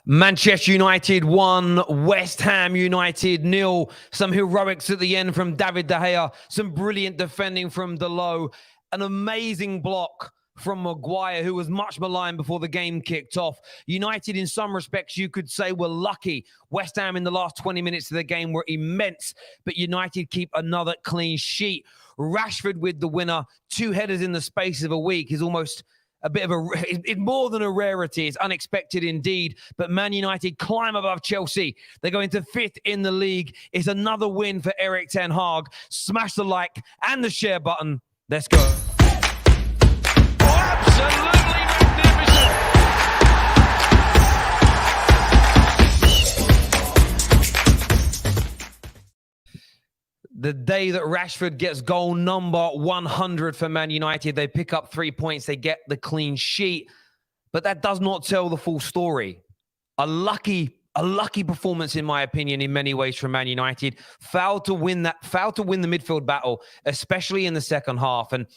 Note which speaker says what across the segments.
Speaker 1: Manchester United 1, West Ham United 0. Some heroics at the end from David De Gea. Some brilliant defending from Delo. An amazing block from Maguire, who was much maligned before the game kicked off. United, in some respects, you could say, were lucky. West Ham in the last 20 minutes of the game were immense, but United keep another clean sheet. Rashford with the winner. 2 headers in the space of a week is almost a bit of it's more than a rarity. It's unexpected indeed. But Man United climb above Chelsea. They go into 5th in the league. It's another win for Erik ten Hag. Smash the like and the share button. Let's go.
Speaker 2: Oh, absolutely magnificent.
Speaker 1: The day that Rashford gets goal number 100 for Man United, they pick up 3 points. They get the clean sheet. But that does not tell the full story. A lucky performance, in my opinion, in many ways from Man United. Failed to win the midfield battle, especially in the second half. And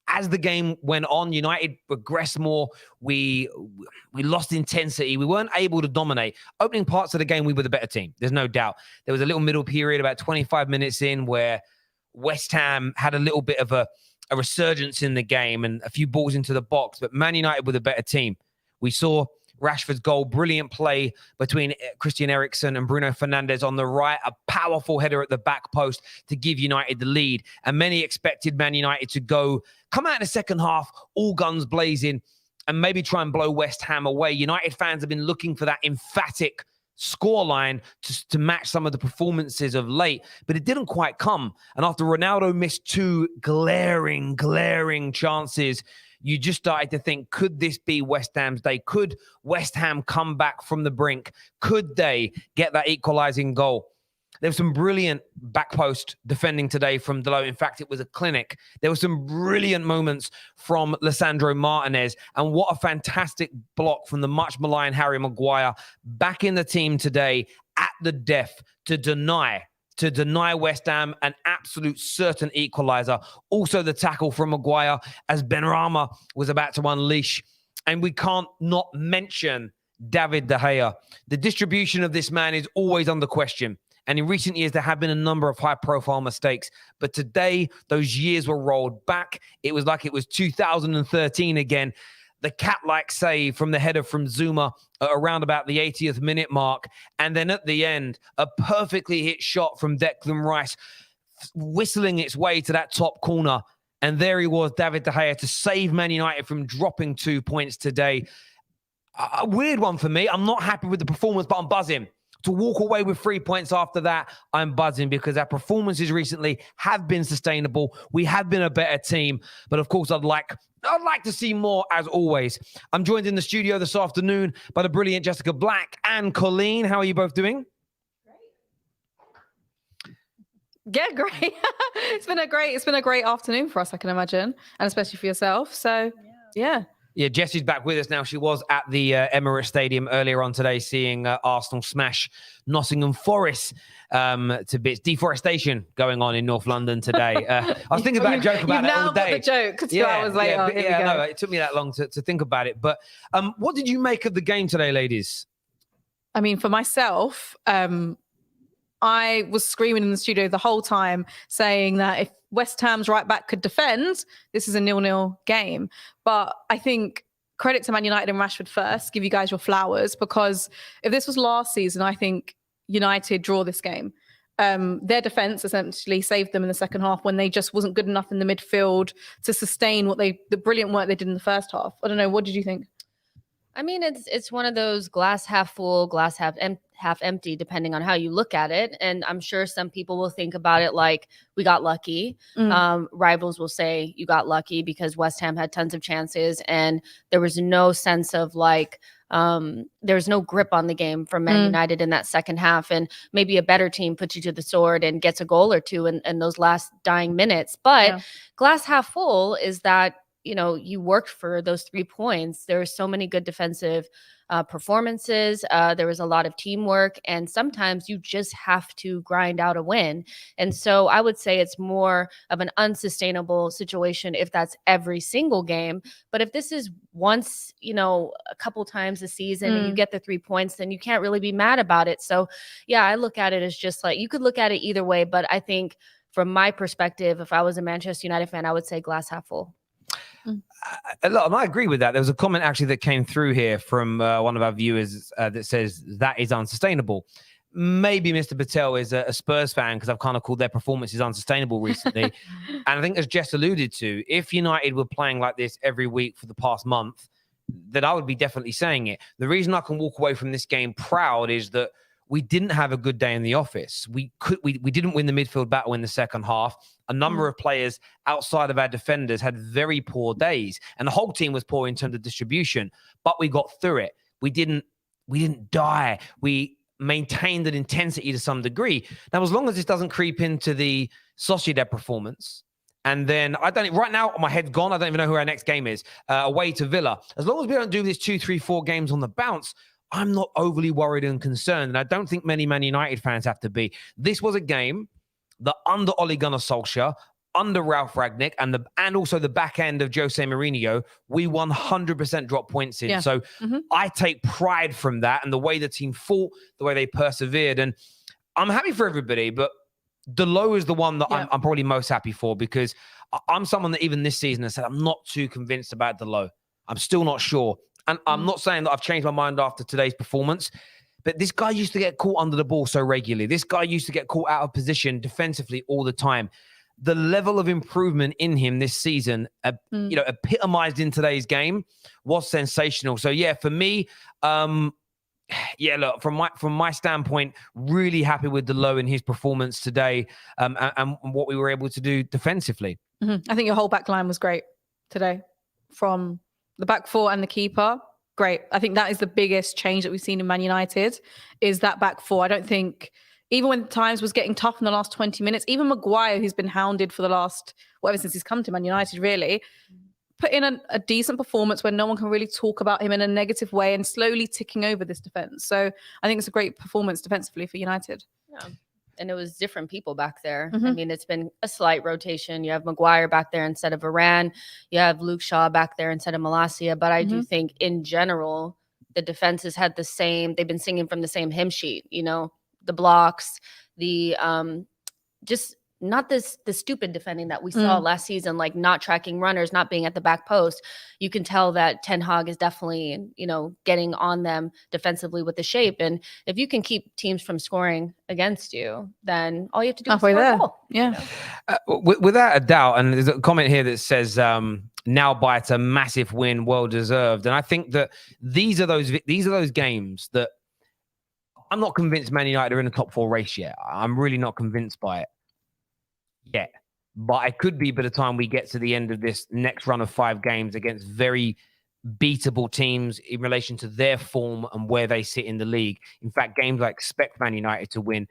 Speaker 1: as the game went on, United regressed more. We lost intensity. We weren't able to dominate. Opening parts of the game, we were the better team. There's no doubt. There was a little middle period about 25 minutes in where West Ham had a little bit of a resurgence in the game and a few balls into the box. But Man United were the better team. We saw Rashford's goal, brilliant play between Christian Eriksen and Bruno Fernandes on the right, a powerful header at the back post to give United the lead. And many expected Man United to come out in the second half, all guns blazing, and maybe try and blow West Ham away. United fans have been looking for that emphatic scoreline to match some of the performances of late, but it didn't quite come. And after Ronaldo missed 2 glaring chances, you just started to think, could this be West Ham's day? Could West Ham come back from the brink? Could they get that equalizing goal? There was some brilliant back post defending today from Delo. In fact, it was a clinic. There were some brilliant moments from Lisandro Martinez. And what a fantastic block from the much maligned Harry Maguire. Back in the team today at the death to deny West Ham an absolute certain equalizer. Also the tackle from Maguire as Benrahma was about to unleash. And we can't not mention David De Gea. The distribution of this man is always under question. And in recent years, there have been a number of high-profile mistakes. But today, those years were rolled back. It was like it was 2013 again. The cat-like save from the header from Zuma around about the 80th minute mark. And then at the end, a perfectly hit shot from Declan Rice, whistling its way to that top corner. And there he was, David De Gea, to save Man United from dropping 2 points today. A weird one for me. I'm not happy with the performance, but I'm buzzing. To walk away with 3 points after that, I'm buzzing because our performances recently have been sustainable. We have been a better team. But of course, I'd like to see more, as always. I'm joined in the studio this afternoon by the brilliant Jessica Black and Colleen. How are you both doing?
Speaker 3: Yeah, great. It's been a great afternoon for us, I can imagine, and especially for yourself. So, yeah.
Speaker 1: Yeah, Jessie's back with us now. She was at the Emirates Stadium earlier on today, seeing Arsenal smash Nottingham Forest to bits. Deforestation going on in North London today. I was thinking about a joke about it all day.
Speaker 3: You've now got the joke 2 hours later.
Speaker 1: No, it took me that long to think about it. But what did you make of the game today, ladies?
Speaker 3: I mean, for myself, I was screaming in the studio the whole time saying that if West Ham's right back could defend, this is a 0-0 game. But I think credit to Man United and Rashford first, give you guys your flowers, because if this was last season, I think United draw this game. Their defence essentially saved them in the second half when they just wasn't good enough in the midfield to sustain the brilliant work they did in the first half. I don't know. What did you think?
Speaker 4: I mean, it's one of those glass half full, glass half empty, depending on how you look at it. And I'm sure some people will think about it like we got lucky. Rivals will say you got lucky because West Ham had tons of chances and there was no sense of like there's no grip on the game from Man United in that second half. And maybe a better team puts you to the sword and gets a goal or two in those last dying minutes. But glass half full is that, you know, you worked for those 3 points. There are so many good defensive performances. There was a lot of teamwork, and sometimes you just have to grind out a win. And so I would say it's more of an unsustainable situation if that's every single game. But if this is once, a couple times a season and you get the 3 points, then you can't really be mad about it. So yeah, I look at it as just like, you could look at it either way, but I think from my perspective, if I was a Manchester United fan, I would say glass half full.
Speaker 1: I agree with that. There was a comment actually that came through here from one of our viewers that says that is unsustainable. Maybe Mr. Patel is a Spurs fan because I've kind of called their performances unsustainable recently. And I think, as Jess alluded to, if United were playing like this every week for the past month, then I would be definitely saying it. The reason I can walk away from this game proud is that we didn't have a good day in the office. We didn't win the midfield battle in the second half. A number of players outside of our defenders had very poor days, and the whole team was poor in terms of distribution, but we got through it. We didn't die. We maintained an intensity to some degree. Now, as long as this doesn't creep into the Sociedad performance, and then right now my head's gone. I don't even know who our next game is, away to Villa. As long as we don't do this 2, 3, 4 games on the bounce, I'm not overly worried and concerned. And I don't think many Man United fans have to be. This was a game that under Ole Gunnar Solskjaer, under Ralph Rangnick, and also the back end of Jose Mourinho, we 100% dropped points in. Yeah. So I take pride from that and the way the team fought, the way they persevered. And I'm happy for everybody, but the low is the one that I'm probably most happy for, because I'm someone that even this season has said I'm not too convinced about the low. I'm still not sure. And I'm not saying that I've changed my mind after today's performance, but this guy used to get caught under the ball so regularly. This guy used to get caught out of position defensively all the time. The level of improvement in him this season, epitomized in today's game, was sensational. So yeah, for me, look, from my standpoint, really happy with the low in his performance today, and what we were able to do defensively.
Speaker 3: I think your whole back line was great today, from the back four and the keeper. Great. I think that is the biggest change that we've seen in Man United, is that back four. I don't think, even when times was getting tough in the last 20 minutes, even Maguire, who's been hounded for the last, since he's come to Man United, really, put in a decent performance where no one can really talk about him in a negative way, and slowly ticking over this defense. So I think it's a great performance defensively for United.
Speaker 4: Yeah. And it was different people back there. I mean, it's been a slight rotation. You have Maguire back there instead of Varane. You have Luke Shaw back there instead of Malacia. But I do think in general, the defenses had the same, they've been singing from the same hymn sheet, the blocks, the just not the stupid defending that we saw last season, like not tracking runners, not being at the back post. You can tell that Ten Hag is definitely, getting on them defensively with the shape. And if you can keep teams from scoring against you, then all you have to do is score a goal.
Speaker 3: Yeah.
Speaker 1: Without a doubt. And there's a comment here that says, now Bayern's a massive win, well deserved. And I think that these are those games that I'm not convinced Man United are in the top 4 race yet. I'm really not convinced by it yet. But I could be by the time we get to the end of this next run of 5 games against very beatable teams in relation to their form and where they sit in the league. In fact, games I expect Man United to win.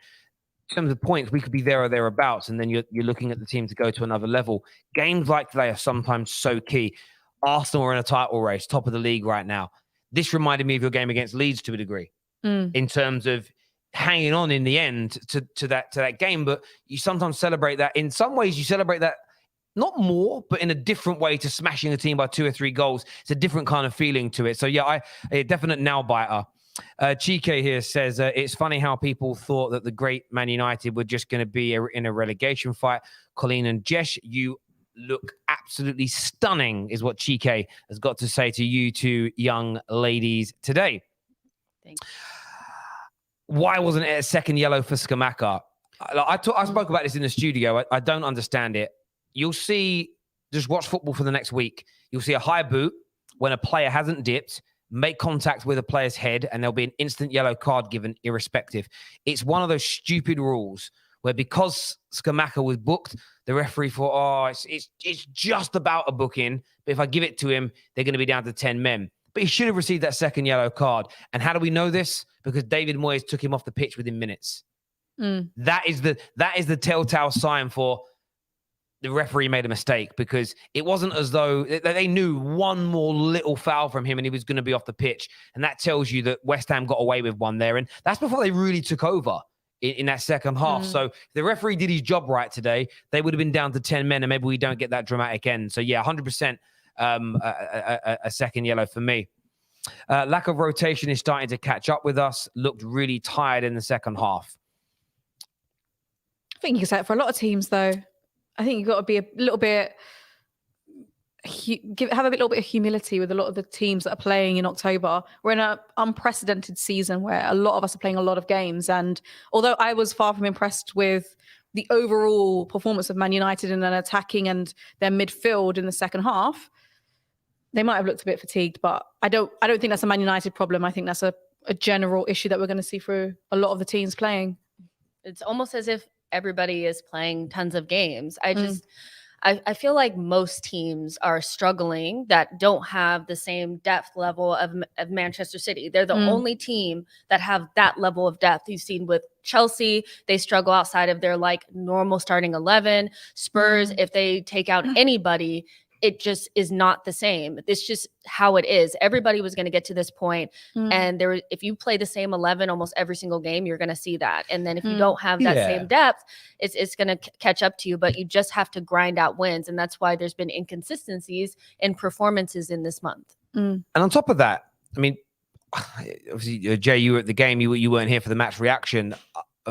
Speaker 1: In terms of points, we could be there or thereabouts, and then you're looking at the team to go to another level. Games like today are sometimes so key. Arsenal are in a title race, top of the league right now. This reminded me of your game against Leeds to a degree, in terms of hanging on in the end to that game. But you sometimes celebrate that. In some ways, you celebrate that not more, but in a different way to smashing a team by 2 or 3 goals. It's a different kind of feeling to it. So yeah, a definite nail biter. Chike here says, it's funny how people thought that the great Man United were just going to be in a relegation fight. Colleen and Jesh, you look absolutely stunning, is what Chike has got to say to you two young ladies today.
Speaker 4: Thanks.
Speaker 1: Why wasn't it a second yellow for Scamacca? I spoke about this in the studio. I don't understand it. You'll see, just watch football for the next week. You'll see a high boot when a player hasn't dipped, make contact with a player's head, and there'll be an instant yellow card given irrespective. It's one of those stupid rules where, because Scamacca was booked, the referee thought, it's just about a booking, but if I give it to him, they're going to be down to 10 men. But he should have received that second yellow card. And how do we know this? Because David Moyes took him off the pitch within minutes. That is the telltale sign for the referee made a mistake, because it wasn't as though they knew one more little foul from him and he was going to be off the pitch. And that tells you that West Ham got away with one there. And that's before they really took over in that second half. So if the referee did his job right today, they would have been down to 10 men, and maybe we don't get that dramatic end. So yeah, 100% a second yellow for me. Lack of rotation is starting to catch up with us. Looked really tired in the second half.
Speaker 3: I think you can say it for a lot of teams, though. I think you've got to be a little bit, have a little bit of humility with a lot of the teams that are playing in October. We're in an unprecedented season where a lot of us are playing a lot of games. And although I was far from impressed with the overall performance of Man United in an attacking and their midfield in the second half, they might have looked a bit fatigued. But I don't think that's a Man United problem. I think that's a general issue that we're going to see through a lot of the teams playing.
Speaker 4: It's almost as if everybody is playing tons of games. I feel like most teams are struggling that don't have the same depth level of Manchester City. They're the only team that have that level of depth. You've seen with Chelsea, they struggle outside of their like normal starting 11. Spurs, if they take out anybody, it just is not the same. It's just how it is. Everybody was going to get to this point, and if you play the same 11 almost every single game, you're going to see that. And then if you don't have that same depth, it's going to catch up to you. But you just have to grind out wins, and that's why there's been inconsistencies in performances in this month.
Speaker 1: And on top of that, I mean, obviously, Jay, you were at the game. You weren't here for the match reaction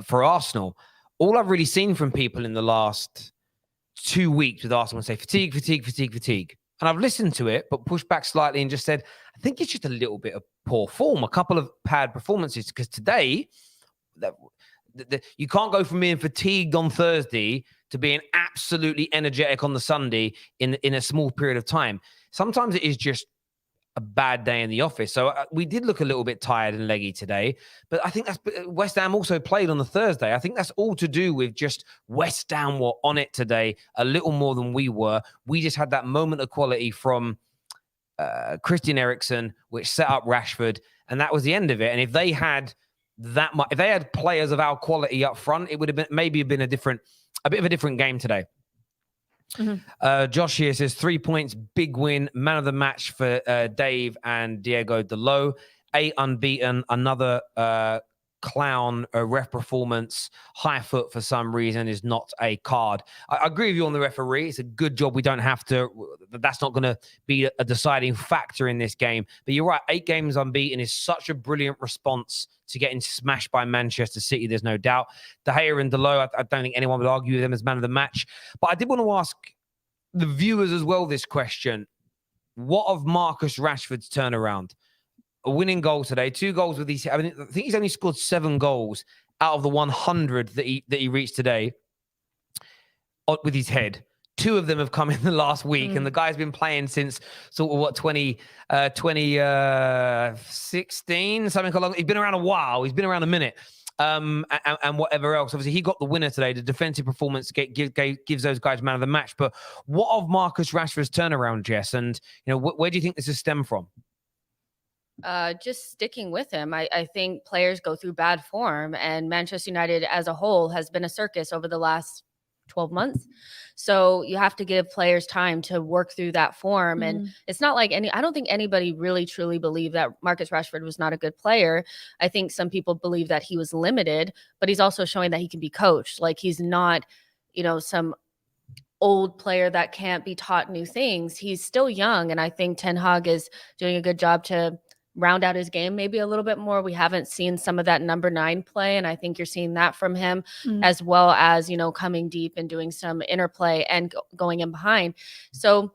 Speaker 1: for Arsenal. All I've really seen from people in the last 2 weeks with Arsenal say fatigue. And I've listened to it, but pushed back slightly and just said, I think it's just a little bit of poor form, a couple of bad performances. Because today, you can't go from being fatigued on Thursday to being absolutely energetic on the Sunday in a small period of time. Sometimes it is just a bad day in the office. So we did look a little bit tired and leggy today, but I think that's West Ham also played on the Thursday. I think that's all to do with just West Ham were on it today a little more than we were. We just had that moment of quality from Christian Eriksen, which set up Rashford, and that was the end of it. And if they had that much, if they had players of our quality up front, it would have been maybe been a bit of a different game today. Josh here says 3 points, big win, man of the match for Dave and Diego Delo. 8 unbeaten, another clown ref performance. High foot for some reason is not a card. I agree with you on the referee. It's a good job. We don't have to. That's not going to be a deciding factor in this game. But you're right. 8 games unbeaten is such a brilliant response to getting smashed by Manchester City. There's no doubt. De Gea and Delo, I don't think anyone would argue with them as man of the match. But I did want to ask the viewers as well this question. What of Marcus Rashford's turnaround? A winning goal today, 2 goals with these. I think he's only scored 7 goals out of the 100 that he reached today with his head. 2 of them have come in the last week, and the guy's been playing since sort of 2016, something along. He's been around a while. He's been around a minute, and whatever else. Obviously, he got the winner today. The defensive performance gives those guys man of the match. But what of Marcus Rashford's turnaround, Jess? And where do you think this has stemmed from?
Speaker 4: Just sticking with him. I think players go through bad form, and Manchester United as a whole has been a circus over the last 12 months. So you have to give players time to work through that form. And it's not like I don't think anybody really truly believed that Marcus Rashford was not a good player. I think some people believe that he was limited, but he's also showing that he can be coached. Like, he's not, some old player that can't be taught new things. He's still young. And I think Ten Hag is doing a good job to round out his game maybe a little bit more. We haven't seen some of that number 9 play, and I think you're seeing that from him, as well as coming deep and doing some interplay and going in behind. So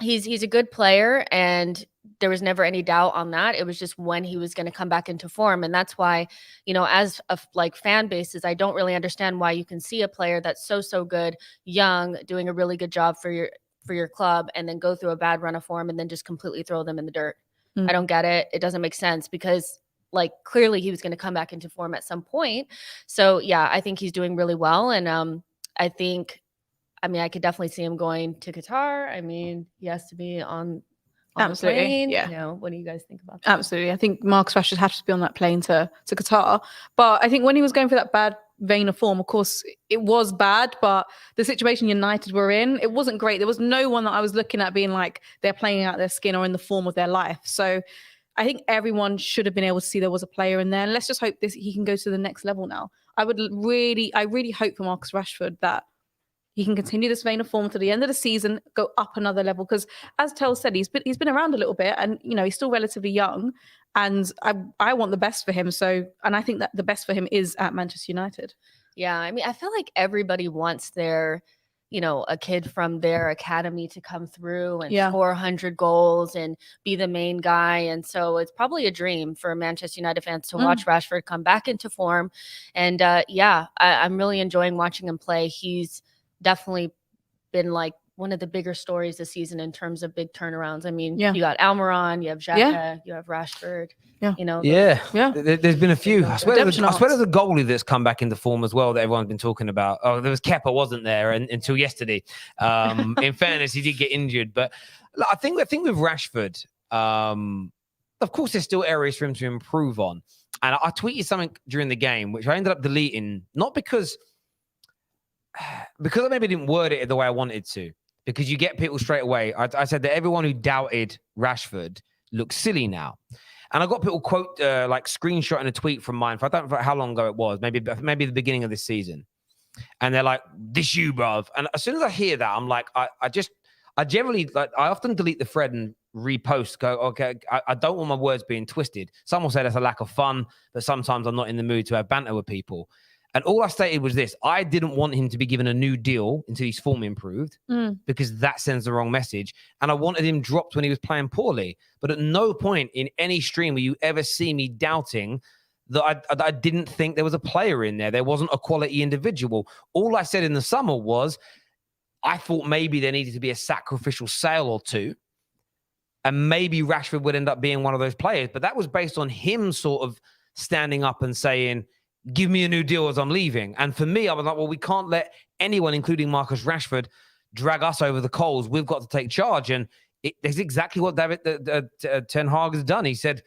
Speaker 4: he's a good player, and there was never any doubt on that. It was just when he was going to come back into form, and that's why as a fan bases, I don't really understand why you can see a player that's so good, young, doing a really good job for your club, and then go through a bad run of form and then just completely throw them in the dirt. I don't get it. It doesn't make sense, because clearly he was going to come back into form at some point. So yeah, I think he's doing really well. And I could definitely see him going to Qatar. I mean, he has to be on on
Speaker 3: Absolutely,
Speaker 4: the plane?
Speaker 3: yeah.
Speaker 4: You know, what do you guys think about that?
Speaker 3: Absolutely. I think Marcus Rashford had to be on that plane to Qatar. But I think when he was going for that bad vein of form, of course, it was bad, but the situation United were in, it wasn't great. There was no one that I was looking at being like they're playing out their skin or in the form of their life. So I think everyone should have been able to see there was a player in there. And let's just hope he can go to the next level now. I really hope for Marcus Rashford that he can continue this vein of form to the end of the season, go up another level. Because as Tel said, he's been around a little bit, and he's still relatively young. And I want the best for him. And I think that the best for him is at Manchester United.
Speaker 4: Yeah, I mean, I feel like everybody wants their, a kid from their academy to come through and score 100 goals and be the main guy. And so it's probably a dream for Manchester United fans to watch Rashford come back into form. And I'm really enjoying watching him play. He's definitely been like one of the bigger stories this season in terms of big turnarounds. I mean, you got Almiron, you have Xhaka, you have Rashford.
Speaker 1: There's been a few. I swear there's a goalie that's come back into form as well that everyone's been talking about. Oh, there was Kepa, wasn't there, until yesterday. In fairness, he did get injured, but I think with Rashford, of course, there's still areas for him to improve on. And I tweeted something during the game, which I ended up deleting, not because I maybe didn't word it the way I wanted to, because you get people straight away. I said that everyone who doubted Rashford looks silly now. And I got people screenshotting a tweet from mine. I don't know how long ago it was, maybe the beginning of this season. And they're like, "This you, bruv." And as soon as I hear that, I'm like, I generally, I often delete the thread and repost, go, okay, I don't want my words being twisted. Some will say that's a lack of fun, but sometimes I'm not in the mood to have banter with people. And all I stated was this: I didn't want him to be given a new deal until his form improved, because that sends the wrong message. And I wanted him dropped when he was playing poorly. But at no point in any stream will you ever see me doubting that I didn't think there was a player in there. There wasn't a quality individual. All I said in the summer was I thought maybe there needed to be a sacrificial sale or two, and maybe Rashford would end up being one of those players. But that was based on him sort of standing up and saying, "Give me a new deal as I'm leaving." And for me, I was like, well, we can't let anyone, including Marcus Rashford, drag us over the coals. We've got to take charge. And that's exactly what Ten Hag has done. He said,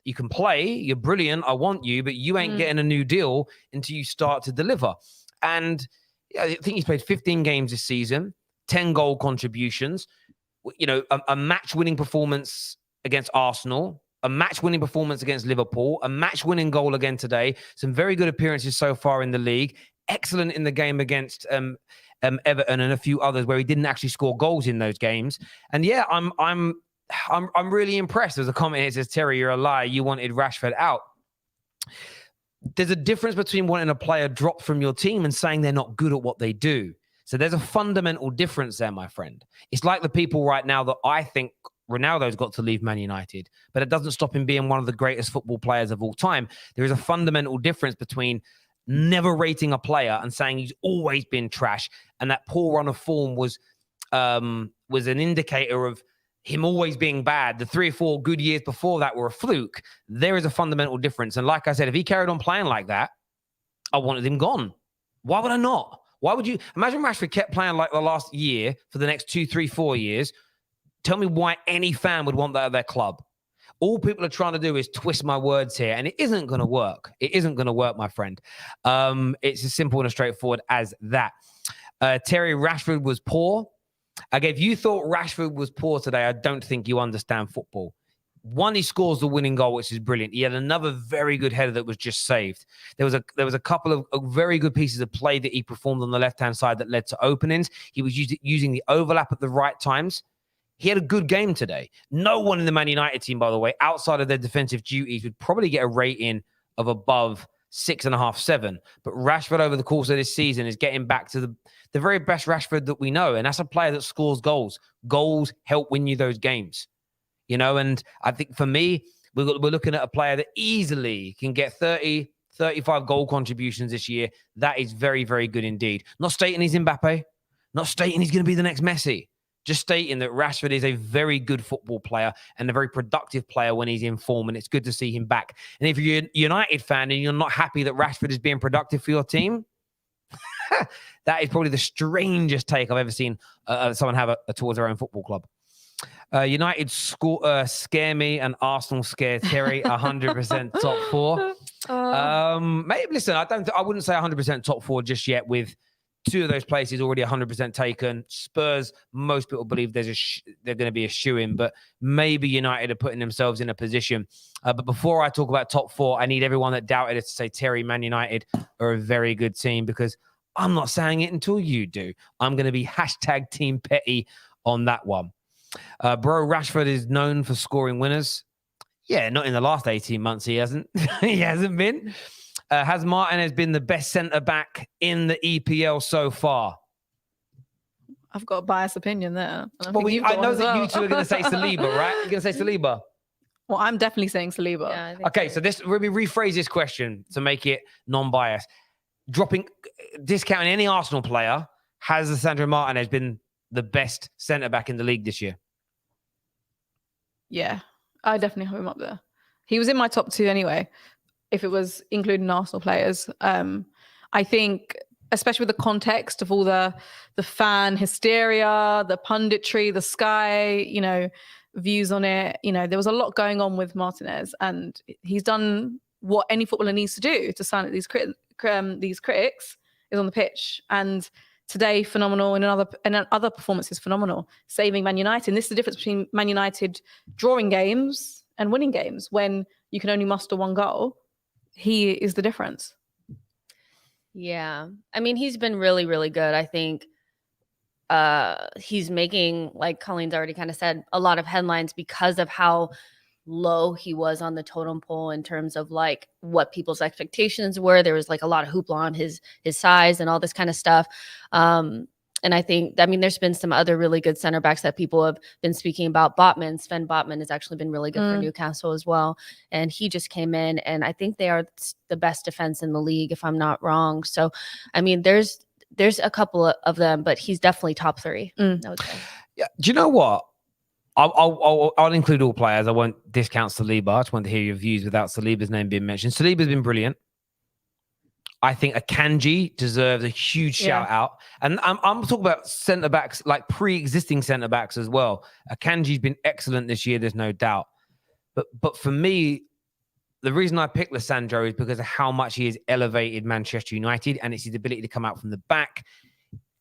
Speaker 1: "You can play, you're brilliant, I want you, but you ain't getting a new deal until you start to deliver." And I think he's played 15 games this season, 10 goal contributions, a match-winning performance against Arsenal, a match-winning performance against Liverpool, a match-winning goal again today, some very good appearances so far in the league, excellent in the game against Everton and a few others where he didn't actually score goals in those games. And yeah, I'm really impressed. There's a comment here that says, "Terry, you're a liar. You wanted Rashford out." There's a difference between wanting a player dropped from your team and saying they're not good at what they do. So there's a fundamental difference there, my friend. It's like the people right now that I think Ronaldo's got to leave Man United, but it doesn't stop him being one of the greatest football players of all time. There is a fundamental difference between never rating a player and saying he's always been trash, and that poor run of form was an indicator of him always being bad. The 3 or 4 good years before that were a fluke. There is a fundamental difference. And like I said, if he carried on playing like that, I wanted him gone. Why would I not? Why would you? Imagine Rashford kept playing like the last year for the next 2, 3, 4 years. Tell me why any fan would want that at their club. All people are trying to do is twist my words here, and it isn't going to work. It isn't going to work, my friend. It's as simple and as straightforward as that. Terry, Rashford was poor. Okay, if you thought Rashford was poor today, I don't think you understand football. One, he scores the winning goal, which is brilliant. He had another very good header that was just saved. There was a couple of very good pieces of play that he performed on the left-hand side that led to openings. He was using the overlap at the right times. He had a good game today. No one in the Man United team, by the way, outside of their defensive duties, would probably get a rating of above 6.5, 7. But Rashford over the course of this season is getting back to the very best Rashford that we know. And that's a player that scores goals. Goals help win you those games. And I think for me, we're looking at a player that easily can get 30, 35 goal contributions this year. That is very, very good indeed. Not stating he's Mbappe. Not stating he's going to be the next Messi. Just stating that Rashford is a very good football player and a very productive player when he's in form, and it's good to see him back. And if you're a United fan and you're not happy that Rashford is being productive for your team, that is probably the strangest take I've ever seen someone have towards their own football club. United scare me and Arsenal scare Terry. 100% top 4. Maybe listen, I wouldn't say 100% top 4 just yet, with 2 of those places already 100% taken. Spurs, most people believe they're going to be a shoo-in, but maybe United are putting themselves in a position. But before I talk about top 4, I need everyone that doubted it to say, Terry, Man United are a very good team, because I'm not saying it until you do. I'm going to be hashtag Team Petty on that one. Bro, Rashford is known for scoring winners. Yeah, not in the last 18 months. He hasn't. He hasn't been. Has Martinez been the best centre-back in the EPL so far?
Speaker 3: I've got a biased opinion there.
Speaker 1: Well, I know that you two are going to say Saliba, right? You're going to say Saliba?
Speaker 3: Well, I'm definitely saying Saliba.
Speaker 4: Yeah,
Speaker 1: Okay, so let me rephrase this question to make it non-biased. Discounting any Arsenal player, has Lisandro Martinez been the best centre-back in the league this year?
Speaker 3: Yeah, I definitely have him up there. He was in my top 2 anyway, if it was including Arsenal players. I think, especially with the context of all the fan hysteria, the punditry, the Sky, views on it. There was a lot going on with Martinez, and he's done what any footballer needs to do to sign at these critics is on the pitch. And today, phenomenal, and other performances, phenomenal. Saving Man United. And this is the difference between Man United drawing games and winning games. When you can only muster 1 goal, he is the difference.
Speaker 4: Yeah. I mean, he's been really, really good. I think he's making, like Colleen's already kind of said, a lot of headlines because of how low he was on the totem pole in terms of like what people's expectations were. There was like a lot of hoopla on his size and all this kind of stuff. And I think, there's been some other really good center backs that people have been speaking about. Sven Botman has actually been really good for Newcastle as well. And he just came in, and I think they are the best defense in the league, if I'm not wrong. So, there's a couple of them, but he's definitely top 3. I would say.
Speaker 1: Yeah. Do you know what? I'll include all players. I won't discount Saliba. I just want to hear your views without Saliba's name being mentioned. Saliba's been brilliant. I think Akanji deserves a huge shout out. And I'm talking about centre-backs, like pre-existing centre-backs as well. Akanji's been excellent this year, there's no doubt. But for me, the reason I picked Lisandro is because of how much he has elevated Manchester United, and it's his ability to come out from the back.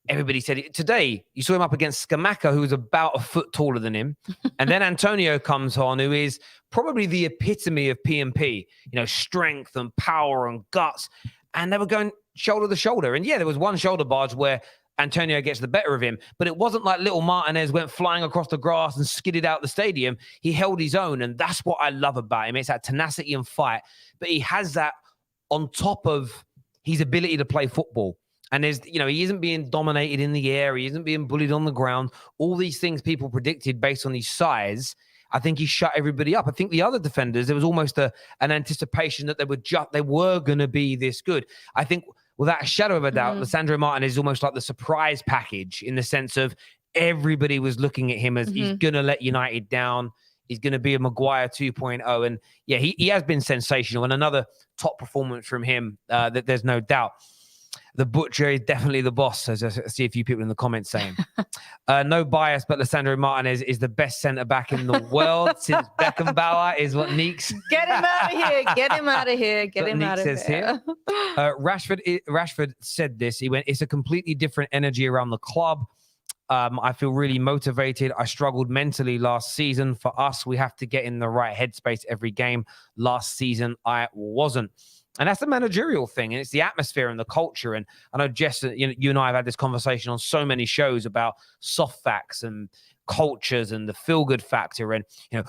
Speaker 1: Everybody said it. Today, you saw him up against Scamacca, who was about a foot taller than him. And then Antonio comes on, who is probably the epitome of P&P, strength and power and guts. And they were going shoulder to shoulder. And yeah, there was one shoulder barge where Antonio gets the better of him, but it wasn't like little Martinez went flying across the grass and skidded out the stadium. He held his own, and that's what I love about him. It's that tenacity and fight, but he has that on top of his ability to play football. And there's, he isn't being dominated in the air. He isn't being bullied on the ground. All these things people predicted based on his size, I think he shut everybody up. I think the other defenders, there was almost an anticipation that they were going to be this good. I think without a shadow of a doubt, Lisandro Martinez is almost like the surprise package, in the sense of everybody was looking at him as he's going to let United down. He's going to be a Maguire 2.0. And yeah, he has been sensational, and another top performance from him that there's no doubt. The butcher is definitely the boss, as I see a few people in the comments saying. No bias, but Lisandro Martinez is the best centre-back in the world since Beckenbauer, is what Neeks...
Speaker 3: Get him out of here. Get him out of here. Get him out of here.
Speaker 1: Rashford said this. He went, it's a completely different energy around the club. I feel really motivated. I struggled mentally last season. For us, we have to get in the right headspace every game. Last season, I wasn't. And that's the managerial thing, and it's the atmosphere and the culture. And I know, Jess, you and I have had this conversation on so many shows about soft facts and cultures and the feel-good factor, and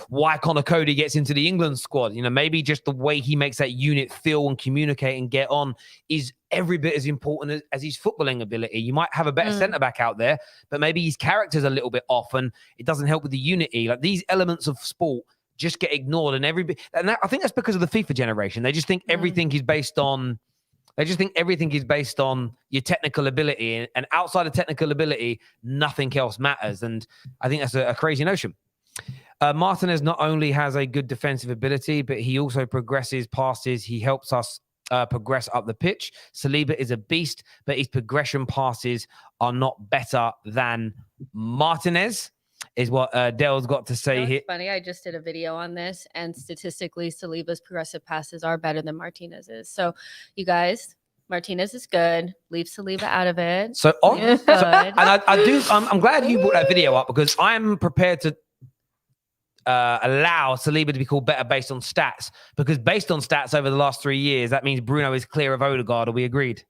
Speaker 1: why Connor Cody gets into the England squad. Maybe just the way he makes that unit feel and communicate and get on is every bit as important as his footballing ability. You might have a better centre-back out there, but maybe his character's a little bit off, and it doesn't help with the unity. Like, these elements of sport just get ignored, and I think that's because of the FIFA generation. They just think everything is based on. They just think everything is based on your technical ability, and outside of technical ability, nothing else matters. And I think that's a crazy notion. Martinez not only has a good defensive ability, but he also progresses passes. He helps us progress up the pitch. Saliba is a beast, but his progression passes are not better than Martinez. is what Dell's got to say
Speaker 4: You know,
Speaker 1: here.
Speaker 4: it's funny. I just did a video on this, and statistically, Saliba's progressive passes are better than Martinez's. So, you guys, Martinez is good. Leave Saliba out of it.
Speaker 1: So,
Speaker 4: Saliba's good.
Speaker 1: and I'm glad you brought that video up because I'm prepared to allow Saliba to be called better based on stats, because based on stats over the last 3 years, that means Bruno is clear of Odegaard. Are we agreed?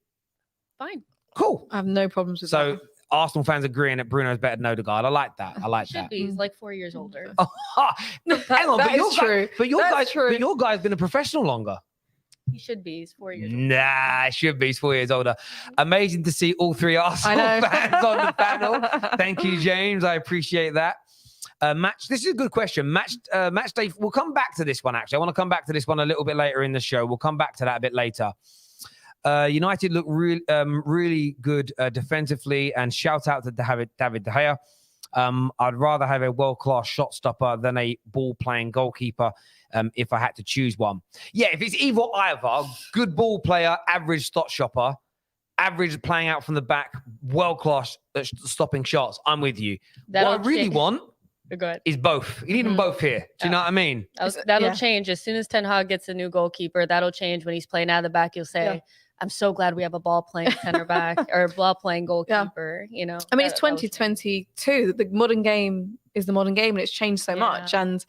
Speaker 4: Fine.
Speaker 1: Cool.
Speaker 3: I have no problems with
Speaker 1: So
Speaker 3: that.
Speaker 1: Arsenal fans agreeing that Bruno is better than Odegaard. I like that. I like
Speaker 4: Should
Speaker 1: that.
Speaker 4: be. He's like 4 years older.
Speaker 1: Oh, hang on,
Speaker 3: that
Speaker 1: but your
Speaker 3: is true.
Speaker 1: But your
Speaker 3: That's
Speaker 1: guys,
Speaker 3: true.
Speaker 1: but your guy's been a professional longer.
Speaker 4: He should be. He's 4 years older.
Speaker 1: Nah, should be. He's 4 years older. Amazing to see all three Arsenal fans on the panel. Thank you, James. I appreciate that. This is a good question. Match day. We'll come back to this one, actually. I want to come back to this one a little bit later in the show. We'll come back to that a bit later. United look really good defensively, and shout out to David De Gea. I'd rather have a world-class shot stopper than a ball-playing goalkeeper if I had to choose one. Yeah, if it's either, good ball player, average shot stopper, average playing out from the back, world-class stopping shots, I'm with you. What I really want is both. You need them both here. Do you know what I mean?
Speaker 4: That'll change as soon as Ten Hag gets a new goalkeeper. That'll change when he's playing out of the back. You'll say, I'm so glad we have a ball playing center back or ball playing goalkeeper. You know,
Speaker 3: I mean, it's 2022. The modern game is the modern game, and it's changed so much. And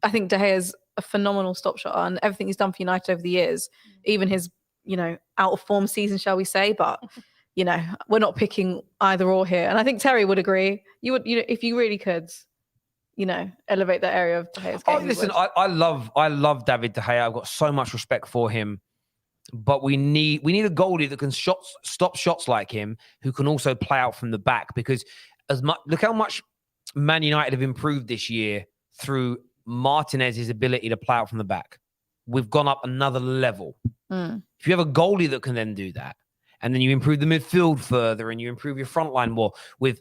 Speaker 3: I think De Gea is a phenomenal stop shot, and everything he's done for United over the years, even his, out of form season, shall we say, but we're not picking either or here. And I think Terry would agree. You would, if you really could, elevate that area of De Gea's game.
Speaker 1: Oh, listen, I love David De Gea. I've got so much respect for him. But we need a goalie that can stop shots like him, who can also play out from the back. Because look how much Man United have improved this year through Martinez's ability to play out from the back. We've gone up another level. If you have a goalie that can then do that, and then you improve the midfield further, and you improve your front line more with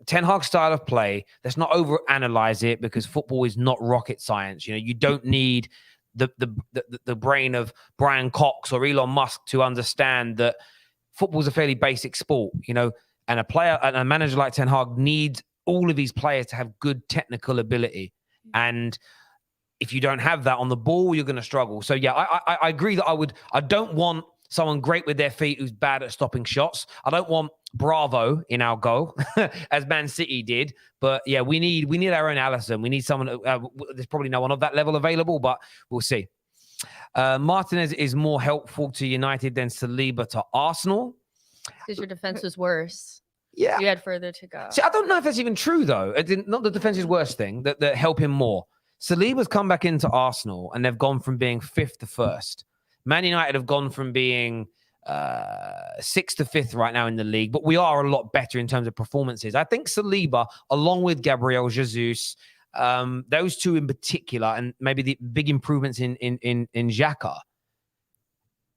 Speaker 1: Ten Hag's style of play, let's not overanalyze it, because football is not rocket science. You don't need the brain of Brian Cox or Elon Musk to understand that football is a fairly basic sport, and a player and a manager like Ten Hag needs all of these players to have good technical ability. And if you don't have that on the ball, you're going to struggle. So yeah, I agree that I don't want someone great with their feet who's bad at stopping shots. I don't want Bravo in our goal, as Man City did. But yeah, we need our own Alisson. We need someone. There's probably no one of that level available, but we'll see. Martinez is more helpful to United than Saliba to Arsenal.
Speaker 4: Because your defense was worse.
Speaker 1: Yeah,
Speaker 4: you had further to go.
Speaker 1: See, I don't know if that's even true though. Not the defense is worst thing. That help him more. Saliba's come back into Arsenal, and they've gone from being 5th to 1st. Man United have gone from being 6th to 5th right now in the league, but we are a lot better in terms of performances. I think Saliba, along with Gabriel Jesus, those two in particular, and maybe the big improvements in Xhaka,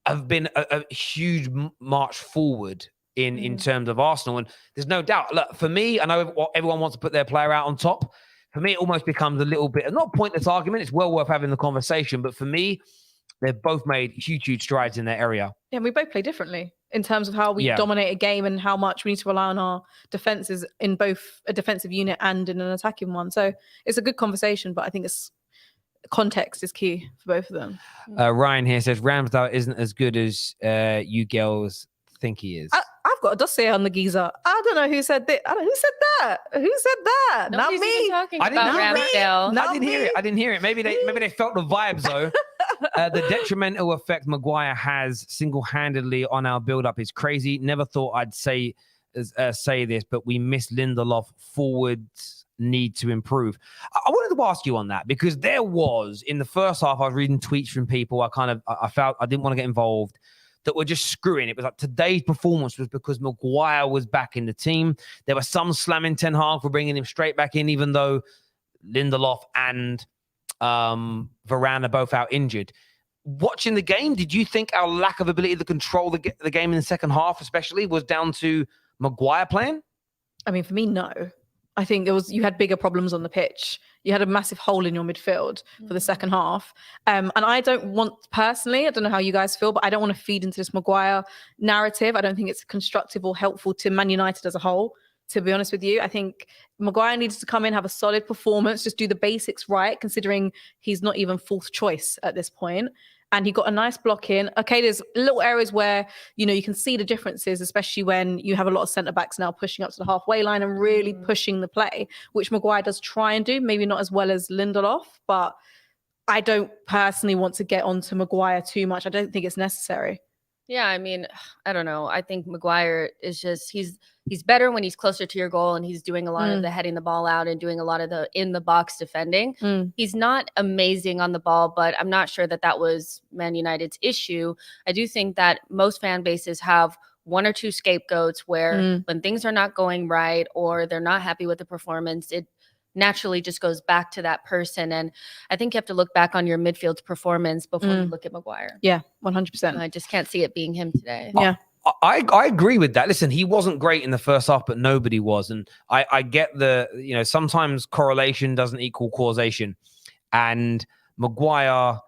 Speaker 1: have been a huge march forward in terms of Arsenal. And there's no doubt. Look, for me, I know everyone wants to put their player out on top. For me, it almost becomes a little bit, not a pointless argument. It's well worth having the conversation. But for me, they've both made huge strides in their area.
Speaker 3: Yeah, we both play differently in terms of how we dominate a game and how much we need to rely on our defenses in both a defensive unit and in an attacking one. So it's a good conversation, but I think context is key for both of them.
Speaker 1: Ryan here says Ramsdale isn't as good as you girls think he is.
Speaker 3: I've got a dossier on the geezer. I don't know who said that. Who said that? Who said that?
Speaker 4: Nobody's
Speaker 3: Not me.
Speaker 4: even talking about Ramsdale.
Speaker 1: I didn't hear it. Maybe they felt the vibes though. The detrimental effect Maguire has single-handedly on our build-up is crazy. Never thought I'd say this, but we miss Lindelof. Forwards need to improve. I wanted to ask you on that, because there was, in the first half, I was reading tweets from people. I felt I didn't want to get involved, that were just screwing. It was like today's performance was because Maguire was back in the team. There was some slamming Ten Hag for bringing him straight back in, even though Lindelof and Varane are both out injured. Watching the game, did you think our lack of ability to control the game in the second half, especially, was down to Maguire playing?
Speaker 3: I mean, for me, no. I think you had bigger problems on the pitch. You had a massive hole in your midfield for the second half. And I don't want, personally, I don't know how you guys feel, but I don't want to feed into this Maguire narrative. I don't think it's constructive or helpful to Man United as a whole to be honest with you. I think Maguire needs to come in, have a solid performance, just do the basics right, considering he's not even fourth choice at this point. And he got a nice block in. Okay, there's little areas where, you can see the differences, especially when you have a lot of centre-backs now pushing up to the halfway line and really pushing the play, which Maguire does try and do, maybe not as well as Lindelof, but I don't personally want to get onto Maguire too much. I don't think it's necessary.
Speaker 4: Yeah, I mean, I don't know. I think Maguire is just he's better when he's closer to your goal and he's doing a lot of the heading the ball out and doing a lot of the in the box defending. He's not amazing on the ball, but I'm not sure that was Man United's issue. I do think that most fan bases have one or two scapegoats where when things are not going right or they're not happy with the performance, it naturally just goes back to that person. And I think you have to look back on your midfield's performance before you look at Maguire.
Speaker 3: Yeah, 100%.
Speaker 4: I just can't see it being him today.
Speaker 3: Yeah.
Speaker 1: I agree with that. Listen, he wasn't great in the first half, but nobody was. And I get sometimes correlation doesn't equal causation. And Maguire,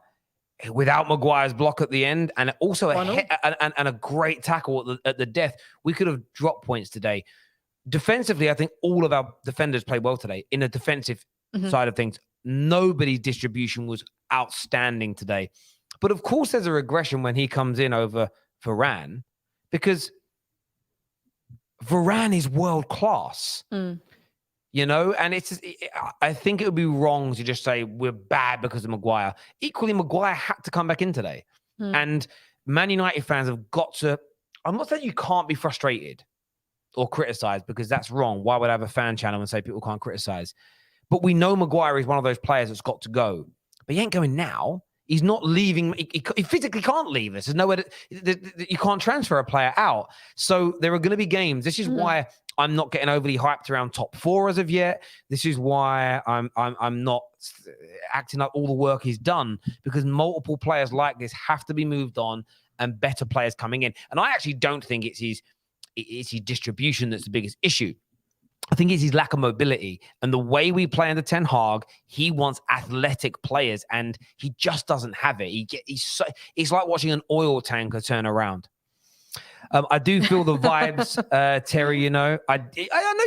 Speaker 1: without Maguire's block at the end, and also a great tackle at the death, we could have dropped points today. Defensively, I think all of our defenders played well today. In the defensive side of things, nobody's distribution was outstanding today. But of course, there's a regression when he comes in over Varane, because Varane is world class. And I think it would be wrong to just say we're bad because of Maguire. Equally, Maguire had to come back in today. And Man United fans have got to, I'm not saying you can't be frustrated or criticize, because that's wrong. Why would I have a fan channel and say people can't criticize? But we know Maguire is one of those players that's got to go. But he ain't going now. He's not leaving. He physically can't leave us. There's nowhere you can't transfer a player out. So there are going to be games. This is why I'm not getting overly hyped around top four as of yet. This is why I'm not acting up all the work he's done, because multiple players like this have to be moved on and better players coming in. And I actually don't think it's his distribution that's the biggest issue. I think it's his lack of mobility. And the way we play under Ten Hag, he wants athletic players, and he just doesn't have it. It's like watching an oil tanker turn around. I do feel the vibes, Terry, I know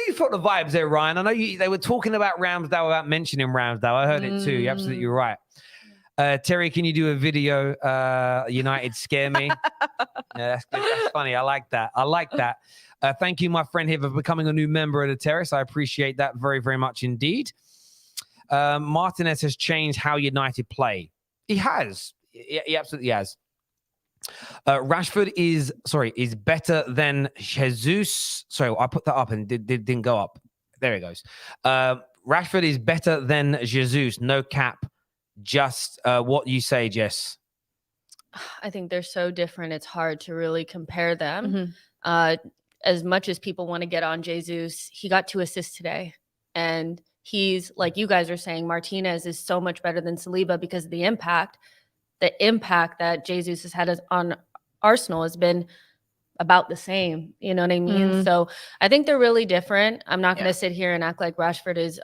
Speaker 1: you felt the vibes there, Ryan. I know they were talking about Ramsdale without mentioning Ramsdale. I heard it too. You're absolutely right. Terry, can you do a video? United scare me. Yeah, that's good. That's funny. I like that. Thank you, my friend here, for becoming a new member of the Terrace. I appreciate that very, very much indeed. Martinez has changed how United play. He has. He absolutely has. Rashford is better than Jesus. Sorry, I put that up and didn't go up. There it goes. Rashford is better than Jesus. No cap. Just what you say, Jess.
Speaker 4: I think they're so different. It's hard to really compare them. As much as people want to get on Jesus, he got 2 assists today. And he's, like you guys are saying, Martinez is so much better than Saliba because of the impact. The impact that Jesus has had on Arsenal has been about the same. You know what I mean? So I think they're really different. I'm not going to sit here and act like Rashford is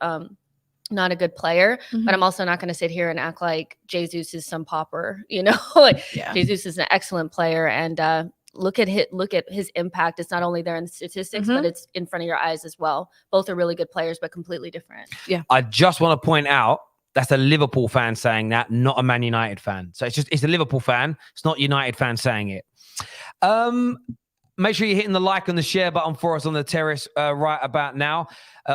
Speaker 4: not a good player, but I'm also not going to sit here and act like Jesus is some pauper. Jesus is an excellent player, and look at his impact. It's not only there in the statistics, but it's in front of your eyes as well. Both are really good players, but completely different. Yeah.
Speaker 1: I just want to point out that's a Liverpool fan saying that, not a Man United fan. So it's a Liverpool fan. It's not United fan saying it. Make sure you're hitting the like and the share button for us on the Terrace right about now.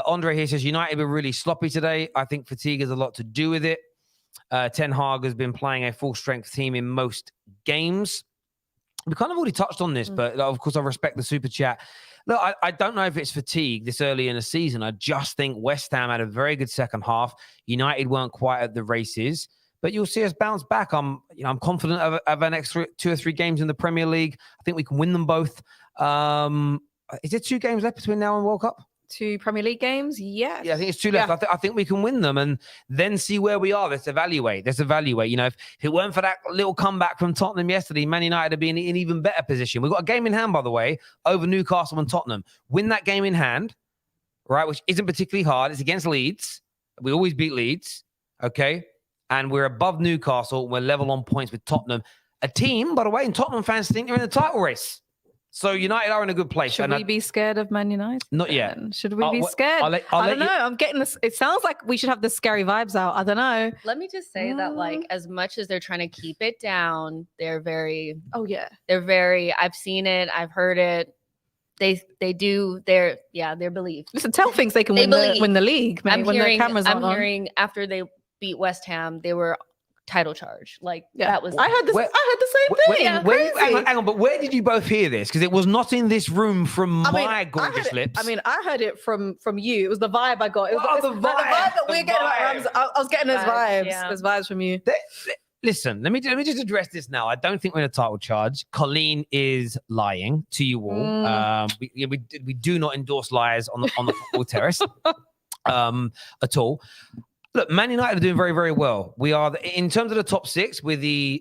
Speaker 1: Andre here says, United were really sloppy today. I think fatigue has a lot to do with it. Ten Hag has been playing a full-strength team in most games. We kind of already touched on this, but of course I respect the super chat. Look, I don't know if it's fatigue this early in the season. I just think West Ham had a very good second half. United weren't quite at the races, but you'll see us bounce back. I'm confident of our next 2 or 3 games in the Premier League. I think we can win them both. Is there 2 games left between now and World Cup?
Speaker 3: 2 Premier League games? Yeah.
Speaker 1: Yeah, I think it's 2 left. I think we can win them and then see where we are. Let's evaluate. If it weren't for that little comeback from Tottenham yesterday, Man United would be in an even better position. We've got a game in hand, by the way, over Newcastle and Tottenham. Win that game in hand, right, which isn't particularly hard. It's against Leeds. We always beat Leeds, okay? And we're above Newcastle. We're level on points with Tottenham. A team, by the way, and Tottenham fans think they're in the title race. So United are in a good place.
Speaker 3: Should we be scared of Man United?
Speaker 1: Not yet.
Speaker 3: Then? Should we be scared? I don't know. I'm getting this. It sounds like we should have the scary vibes out. I don't know.
Speaker 4: Let me just say that, like, as much as they're trying to keep it down, they're very.
Speaker 3: Oh yeah.
Speaker 4: They're very. I've seen it. I've heard it. They do. They're believe.
Speaker 3: Listen, tell things they can win the league. Maybe, when the cameras aren't on.
Speaker 4: I'm hearing after they beat West Ham, they were title charge. Like that was.
Speaker 3: I heard this. I heard the same thing.
Speaker 1: Hang on, but where did you both hear this? Because it was not in this room from my gorgeous lips.
Speaker 3: I heard it from you. It was the vibe I got. It was the vibe that we're getting. I was getting those vibes. Yeah. Those vibes from you.
Speaker 1: Listen, let me just address this now. I don't think we're in a title charge. Colleen is lying to you all. We do not endorse lies on the football terrace at all. Look, Man United are doing very, very well. We are, in terms of the top six, we're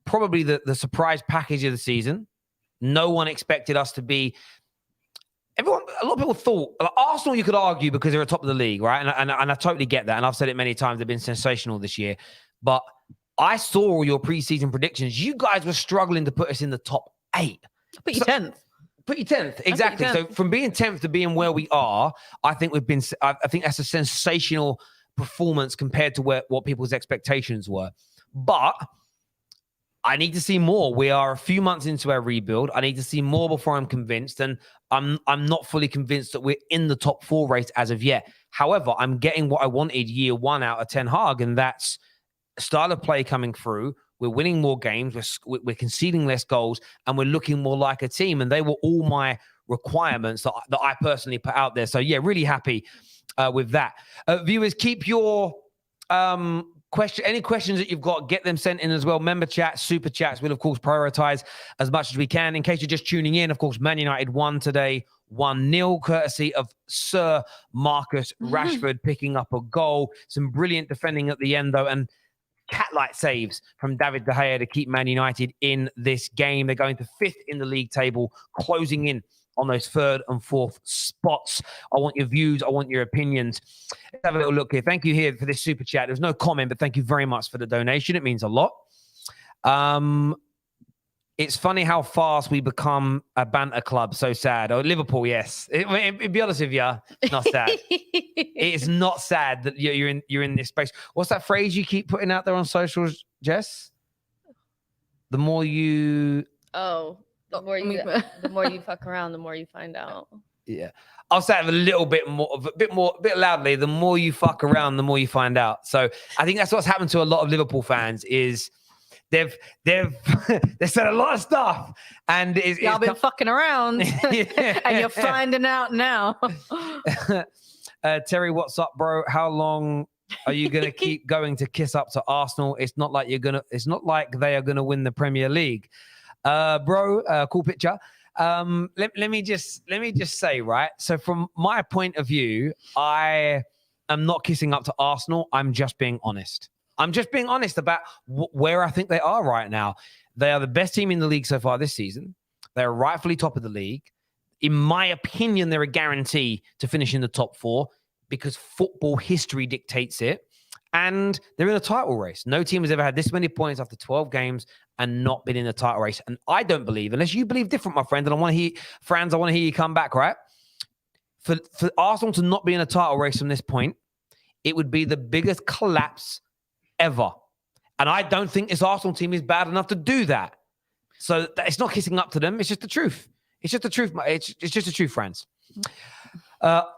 Speaker 1: probably the surprise package of the season. No one expected us to be. A lot of people thought Arsenal. You could argue because they're at top of the league, right? And I totally get that. And I've said it many times. They've been sensational this year. But I saw all your preseason predictions. You guys were struggling to put us in the top 8.
Speaker 3: Put you 10th.
Speaker 1: Put you 10th, exactly. So from being 10th to being where we are, I think I think that's a sensational performance compared to what people's expectations were. But I need to see more. We are a few months into our rebuild. I need to see more before I'm convinced. And I'm not fully convinced that we're in the top 4 race as of yet. However, I'm getting what I wanted year 1 out of Ten Hag, and that's style of play coming through. We're winning more games. We're conceding less goals, and we're looking more like a team. And they were all my requirements that I personally put out there. So yeah, really happy with that. Viewers, keep your any questions that you've got, get them sent in as well. Member chat, super chats, we'll of course prioritize as much as we can. In case you're just tuning in, of course, Man United won today 1-0, courtesy of Sir Marcus Rashford picking up a goal. Some brilliant defending at the end though, and cat-like saves from David De Gea to keep Man United in this game. They're going to 5th in the league table, closing in on those 3rd and 4th spots. I want your views. I want your opinions. Let's have a little look here. Thank you here for this super chat. There's no comment, but thank you very much for the donation. It means a lot. It's funny how fast we become a banter club. So sad. Oh, Liverpool, yes. To be honest with you, it's not sad. It's not sad that you're in this space. What's that phrase you keep putting out there on socials, Jess? The more you...
Speaker 4: Oh... The more you fuck around, the more you find out.
Speaker 1: Yeah, I'll say it a bit loudly. The more you fuck around, the more you find out. So I think that's what's happened to a lot of Liverpool fans is they've said a lot of stuff, and
Speaker 3: y'all been fucking around, and you're finding out now.
Speaker 1: Terry, what's up, bro? How long are you gonna keep going to kiss up to Arsenal? It's not like they are gonna win the Premier League. Bro, cool picture. Let me just say, right? So from my point of view, I am not kissing up to Arsenal. I'm just being honest. I'm just being honest about where I think they are right now. They are the best team in the league so far this season. They're rightfully top of the league. In my opinion, they're a guarantee to finish in the top 4 because football history dictates it. And they're in a title race. No team has ever had this many points after 12 games and not been in a title race. And I don't believe, unless you believe different, my friend, and I want to hear you come back, right? For Arsenal to not be in a title race from this point, it would be the biggest collapse ever. And I don't think this Arsenal team is bad enough to do that. So it's not kissing up to them. It's just the truth. It's just the truth. It's just the truth, friends.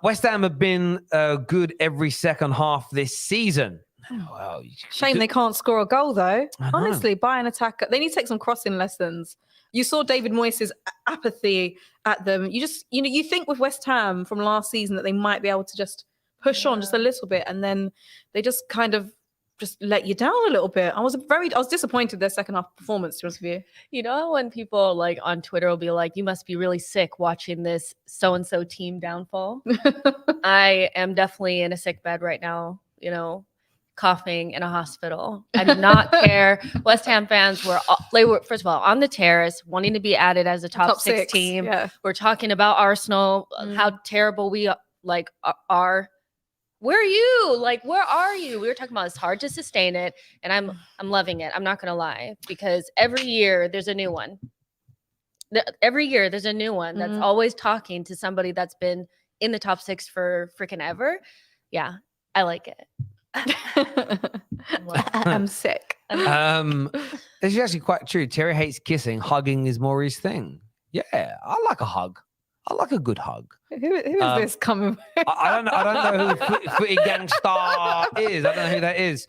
Speaker 1: West Ham have been good every second half this season. Well,
Speaker 3: shame they can't score a goal, though. Honestly, buy an attacker. They need to take some crossing lessons. You saw David Moyes' apathy at them. You think with West Ham from last season that they might be able to just push on just a little bit, and then they just kind of just let you down a little bit. I was disappointed their second half performance, to be honest with you.
Speaker 4: You know, when people like on Twitter will be like, you must be really sick watching this so-and-so team downfall. I am definitely in a sick bed right now, coughing in a hospital. I do not care. West Ham fans were first of all on the terrace wanting to be added as a top 6 team.
Speaker 3: Yeah.
Speaker 4: We're talking about Arsenal, how terrible we are. Where are you? Where are you? We were talking about it's hard to sustain it, and I'm loving it. I'm not gonna lie, because every year there's a new one. every year there's a new one that's always talking to somebody that's been in the top 6 for freaking ever. Yeah, I like it.
Speaker 3: I'm sick.
Speaker 1: This is actually quite true. Terry hates kissing. Hugging is more his thing. Yeah, I like a hug. I like a good hug.
Speaker 3: Who is this coming?
Speaker 1: I don't know who Footy Gang Star is. I don't know who that is.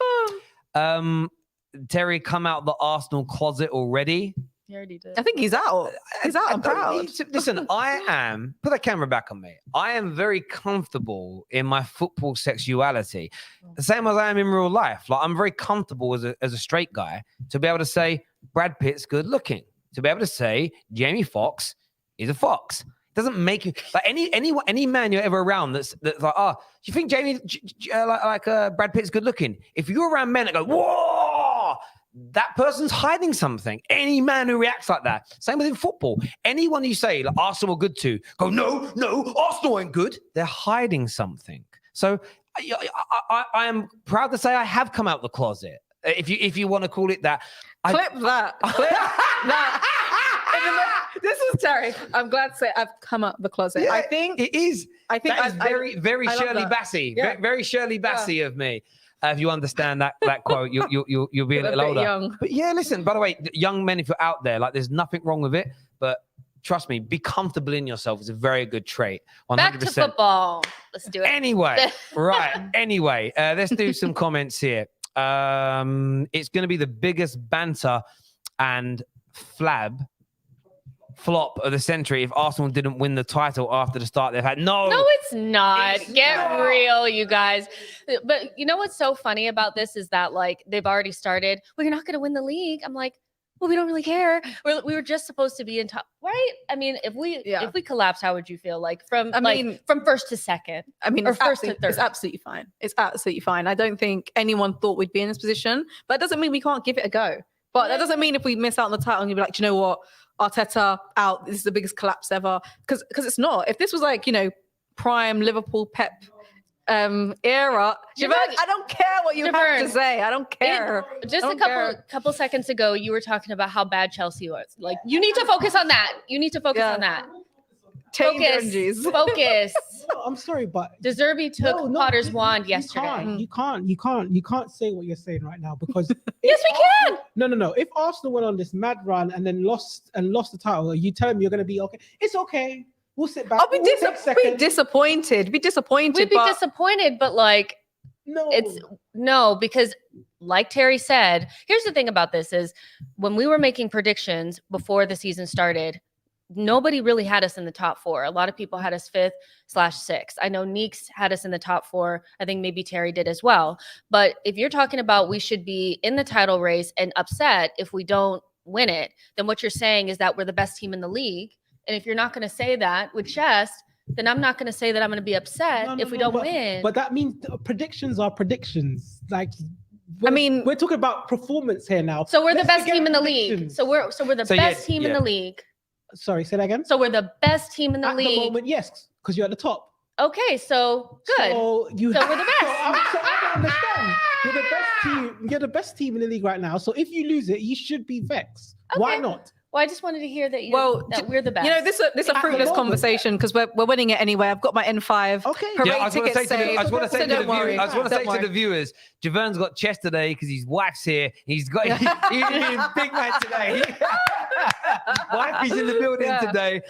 Speaker 1: Terry come out the Arsenal closet already.
Speaker 4: You already did.
Speaker 3: I think he's out. He's out. I'm proud.
Speaker 1: Listen, I am, put that camera back on me. I am very comfortable in my football sexuality. The same as I am in real life. Like I'm very comfortable as a straight guy to be able to say Brad Pitt's good looking. To be able to say Jamie Foxx is a fox. It doesn't make you like any man you're ever around that's like, oh, do you think Jamie Brad Pitt's good looking? If you're around men that go, whoa, that person's hiding something. Any man who reacts like that. Same within football. Anyone you say like Arsenal are good to, go, no, Arsenal ain't good. They're hiding something. So I am proud to say I have come out the closet. If you want to call it that.
Speaker 3: Clip that. This is Terry. I'm glad to say I've come out the closet.
Speaker 1: Yeah,
Speaker 3: I think
Speaker 1: it is.
Speaker 3: I think
Speaker 1: that is very
Speaker 3: I love
Speaker 1: Shirley
Speaker 3: that.
Speaker 1: Bassey.
Speaker 3: Yeah.
Speaker 1: Very Shirley Bassey of me. If you understand that quote, you'll be a little
Speaker 3: bit
Speaker 1: older.
Speaker 3: young.
Speaker 1: But yeah, listen. By the way, young men, if you're out there, like there's nothing wrong with it. But trust me, be comfortable in yourself is a very good trait. 100%.
Speaker 4: Back to football. Let's do it.
Speaker 1: Anyway, right. Anyway, let's do some comments here. It's going to be the biggest banter and flop of the century if Arsenal didn't win the title after the start they've had. No,
Speaker 4: it's not. Get
Speaker 1: not.
Speaker 4: real, you guys. But you know what's so funny about this is that like they've already started. Well, you're not going to win the league. I'm like, well, we don't really care. We were just supposed to be in top, right? I mean, if we collapse, how would you feel? Like from first to second?
Speaker 3: I mean,
Speaker 4: or
Speaker 3: it's
Speaker 4: first to third?
Speaker 3: It's absolutely fine. It's absolutely fine. I don't think anyone thought we'd be in this position, but that doesn't mean we can't give it a go. But that doesn't mean if we miss out on the title and you'll be like, do you know what? Arteta out. This is the biggest collapse ever. Because it's not. If this was like, prime Liverpool Pep era, Javon, I don't care what you have to say. I don't care.
Speaker 4: Just a couple seconds ago, you were talking about how bad Chelsea was. Like, you need to focus on that. You need to focus on that. Focus.
Speaker 5: No, I'm sorry, but
Speaker 4: De Zerbi took Potter's wand yesterday.
Speaker 5: You can't say what you're saying right now because
Speaker 4: yes, we can.
Speaker 5: No. If Arsenal went on this mad run and then lost the title, you tell me you're going to be okay. It's okay. We'll sit back.
Speaker 3: I'll be disappointed. We'd be
Speaker 4: disappointed, but like no, because like Terry said, here's the thing about this is when we were making predictions before the season started, nobody really had us in the top 4. A lot of people had us 5th/6th. I know Neeks had us in the top 4. I think maybe Terry did as well. But if you're talking about we should be in the title race and upset if we don't win it, then what you're saying is that we're the best team in the league. And if you're not going to say that with chest, then I'm not going to say that I'm going to be upset if we don't win.
Speaker 5: But that means predictions are predictions. Like, we're talking about performance here now.
Speaker 4: So we're the best team in the league. So we're the best team in the league.
Speaker 5: Sorry, say that again.
Speaker 4: So we're the best team in the league.
Speaker 5: At the moment, yes, because you're at the top.
Speaker 4: Okay, so good. So we're the best.
Speaker 5: So I don't understand. You're the best team. You're the best team in the league right now. So if you lose it, you should be vexed. Okay. Why not?
Speaker 4: Well, I just wanted to hear that we're the best.
Speaker 3: This is a fruitless conversation because we're winning it anyway. I've got my N5.
Speaker 5: Okay.
Speaker 1: I just want to say to the viewers, Javon's got chest today because his wife's here. He's got he's big man today. Wifey's in the building today.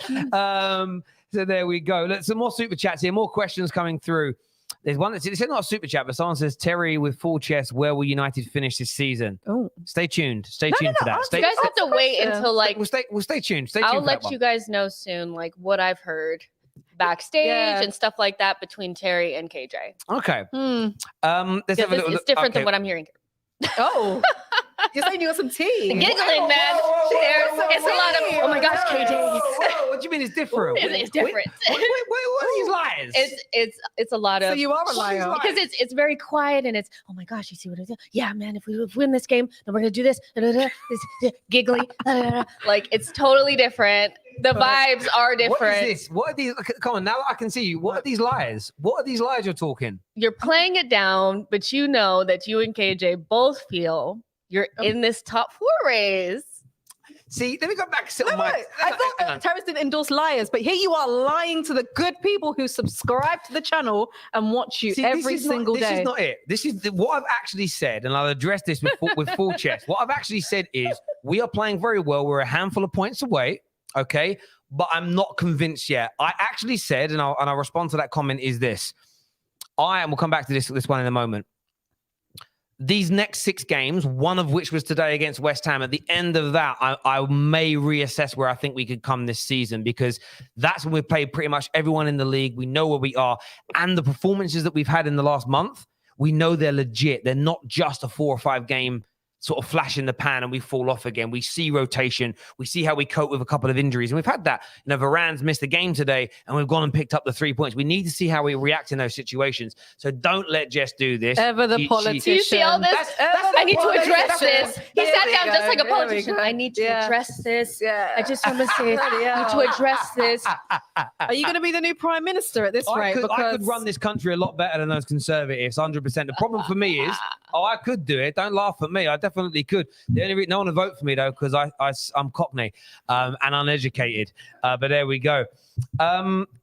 Speaker 1: So there we go. Look, some more super chats here. More questions coming through. There's one that's it's not a super chat, but someone says, Terry with full chest, where will United finish this season? Oh, stay tuned. Stay tuned for that.
Speaker 4: You guys have to wait until like
Speaker 1: we'll stay tuned.
Speaker 4: I'll let you guys know soon, like what I've heard backstage and stuff like that between Terry and KJ.
Speaker 1: Okay. Let's have a little.
Speaker 4: It's different than what I'm hearing.
Speaker 3: Oh. You're saying you got some tea.
Speaker 4: Giggling, man. It's a lot of, oh my gosh, KJ.
Speaker 1: What do you mean it's different?
Speaker 4: It's different.
Speaker 1: What are these lies?
Speaker 4: It's a lot of.
Speaker 3: So you are a liar.
Speaker 4: Because it's very quiet and it's, oh my gosh, you see what I do? Yeah, man, if we win this game, then we're going to do this. This giggly. Like, it's totally different. The vibes are different.
Speaker 1: What is this? What are these? Come on, now I can see you. What are these lies? What are these lies you're talking?
Speaker 4: You're playing it down, but you know that you and KJ both feel you're in this top 4 race.
Speaker 1: See, let me go back. Sit on
Speaker 3: No,
Speaker 1: my.
Speaker 3: I thought that Terrace didn't endorse liars, but here you are lying to the good people who subscribe to the channel and watch you
Speaker 1: See,
Speaker 3: every single
Speaker 1: This
Speaker 3: day.
Speaker 1: is not it. This is what I've actually said, and I'll address this with full chest. What I've actually said is we are playing very well. We're a handful of points away, okay? But I'm not convinced yet. I actually said, and I'll respond to that comment, is this. We'll come back to this one in a moment. These next 6 games, one of which was today against West Ham, at the end of that, I may reassess where I think we could come this season, because that's when we've played pretty much everyone in the league. We know where we are. And the performances that we've had in the last month, we know they're legit. They're not just a 4 or 5 game sort of flash in the pan and we fall off again. We see rotation. We see how we cope with a couple of injuries. And we've had that. You know, Varane's missed a game today and we've gone and picked up the 3 points. We need to see how we react in those situations. So don't let Jess do this.
Speaker 3: Ever the politician.
Speaker 4: Do you see all this? I need to address this. He
Speaker 3: There
Speaker 4: sat
Speaker 3: we
Speaker 4: down
Speaker 3: go,
Speaker 4: just like a
Speaker 3: there we
Speaker 4: politician.
Speaker 3: go.
Speaker 4: I need to
Speaker 3: Yeah.
Speaker 4: address this.
Speaker 3: Yeah.
Speaker 4: I just want to say, I need to address this.
Speaker 3: Are you going to be the new prime minister at this rate?
Speaker 1: I could run this country a lot better than those conservatives, 100%. The problem for me is, I could do it. Don't laugh at me. I definitely could. The only reason no one would vote for me, though, because I'm Cockney and uneducated. But there we go.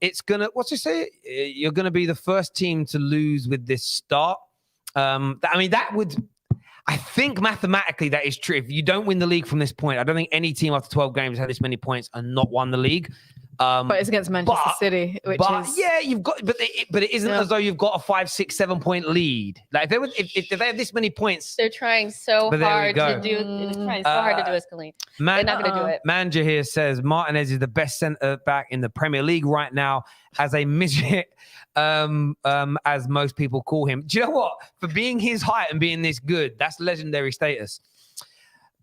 Speaker 1: It's going to, what's it say? You're going to be the first team to lose with this start. That would, I think mathematically that is true. If you don't win the league from this point, I don't think any team after 12 games has had this many points and not won the league.
Speaker 3: But it's against Manchester City, which is
Speaker 1: yeah, you've got, but it isn't as though you've got a 5, 6, 7 point lead. Like if they have this many points,
Speaker 4: They're trying so
Speaker 1: But there we
Speaker 4: hard
Speaker 1: go.
Speaker 4: to do. They're trying so hard to do us clean. They're not going to do it.
Speaker 1: Manager here says Martinez is the best centre back in the Premier League right now as a midget, as most people call him. Do you know what? For being his height and being this good, that's legendary status.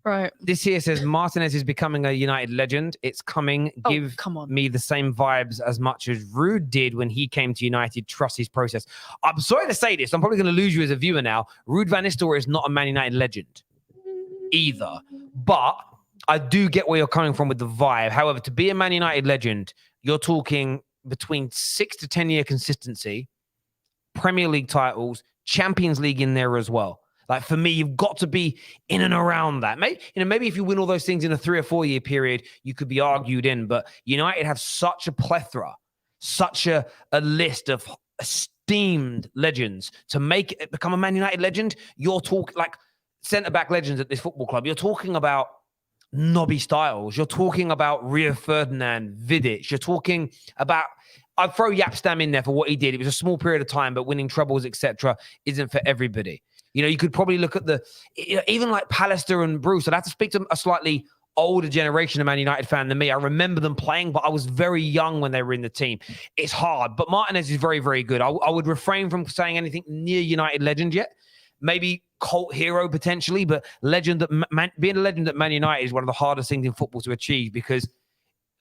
Speaker 3: right.
Speaker 1: This here says Martinez is becoming a United legend. It's coming. Give
Speaker 3: come on.
Speaker 1: me the same vibes as much as Rude did when he came to United. Trust his process. I'm sorry to say this. I'm probably going to lose you as a viewer now. Ruud van Nistelrooy is not a Man United legend either. But I do get where you're coming from with the vibe. However, to be a Man United legend, you're talking between 6 to 10 year consistency, Premier League titles, Champions League in there as well. Like for me, you've got to be in and around that. Maybe if you win all those things in a 3 or 4 year period, you could be argued in. But United have such a plethora, such a list of esteemed legends. To make it become a Man United legend, you're talking like centre-back legends at this football club. You're talking about Nobby Styles. You're talking about Rio Ferdinand, Vidic. You're talking about, I'd throw Yapstam in there for what he did. It was a small period of time, but winning trebles, etc., isn't for everybody. You know, you could probably look at even like Pallister and Bruce. I'd have to speak to a slightly older generation of Man United fan than me. I remember them playing, but I was very young when they were in the team. It's hard, but Martinez is very, very good. I would refrain from saying anything near United legend yet. Maybe cult hero potentially, but legend being a legend at Man United is one of the hardest things in football to achieve because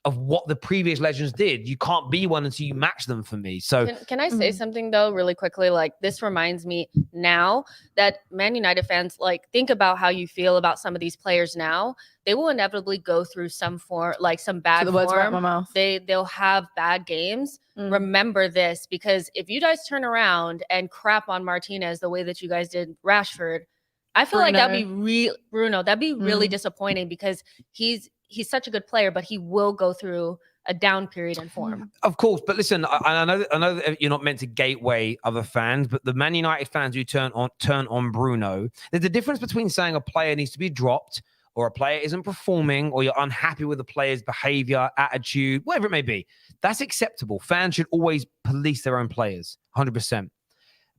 Speaker 1: of what the previous legends did. You can't be one until you match them for me. So
Speaker 4: Can I say something though, really quickly? Like this reminds me now that Man United fans, like think about how you feel about some of these players now. They will inevitably go through some form, like some bad
Speaker 3: the words right out my
Speaker 4: form.
Speaker 3: mouth.
Speaker 4: They'll have bad games. Remember this, because if you guys turn around and crap on Martinez the way that you guys did Rashford, I feel like that'd be that'd be really disappointing because he's such a good player, but he will go through a down period in form.
Speaker 1: Of course, but listen, I know that you're not meant to gateway other fans, but the Man United fans who turn on Bruno, there's a difference between saying a player needs to be dropped or a player isn't performing or you're unhappy with the player's behavior, attitude, whatever it may be. That's acceptable. Fans should always police their own players, 100%.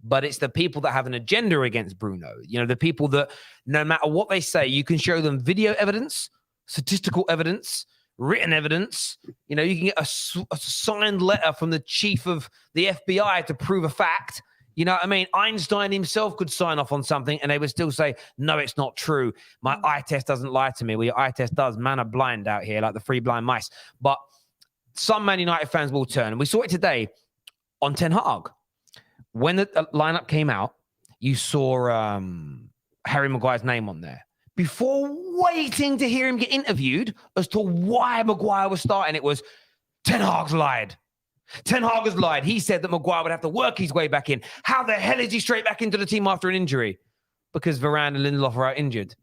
Speaker 1: But it's the people that have an agenda against Bruno. You know, the people that no matter what they say, you can show them video evidence, statistical evidence, written evidence. You know, you can get a signed letter from the chief of the FBI to prove a fact. You know what I mean? Einstein himself could sign off on something and they would still say, no, it's not true. My eye test doesn't lie to me. Well, your eye test does. Man are blind out here like the 3 blind mice. But some Man United fans will turn. And we saw it today on Ten Hag. When the lineup came out, you saw Harry Maguire's name on there. Before waiting to hear him get interviewed as to why Maguire was starting, it was Ten Hag's lied. Ten Hag has lied. He said that Maguire would have to work his way back in. How the hell is he straight back into the team after an injury? Because Varane and Lindelof are out injured.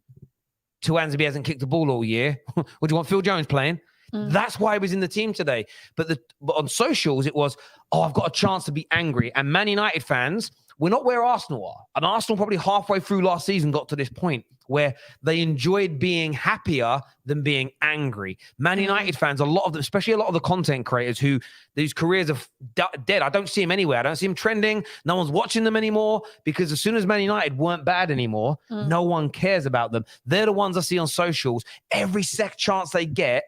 Speaker 1: Tuanzebe hasn't kicked the ball all year. What do you want Phil Jones playing? That's why he was in the team today. But on socials, it was, I've got a chance to be angry. And Man United fans, we're not where Arsenal are. And Arsenal probably halfway through last season got to this point where they enjoyed being happier than being angry. Man United fans, a lot of them, especially a lot of the content creators whose careers are dead. I don't see them anywhere. I don't see them trending. No one's watching them anymore because as soon as Man United weren't bad anymore, no one cares about them. They're the ones I see on socials. Every chance they get,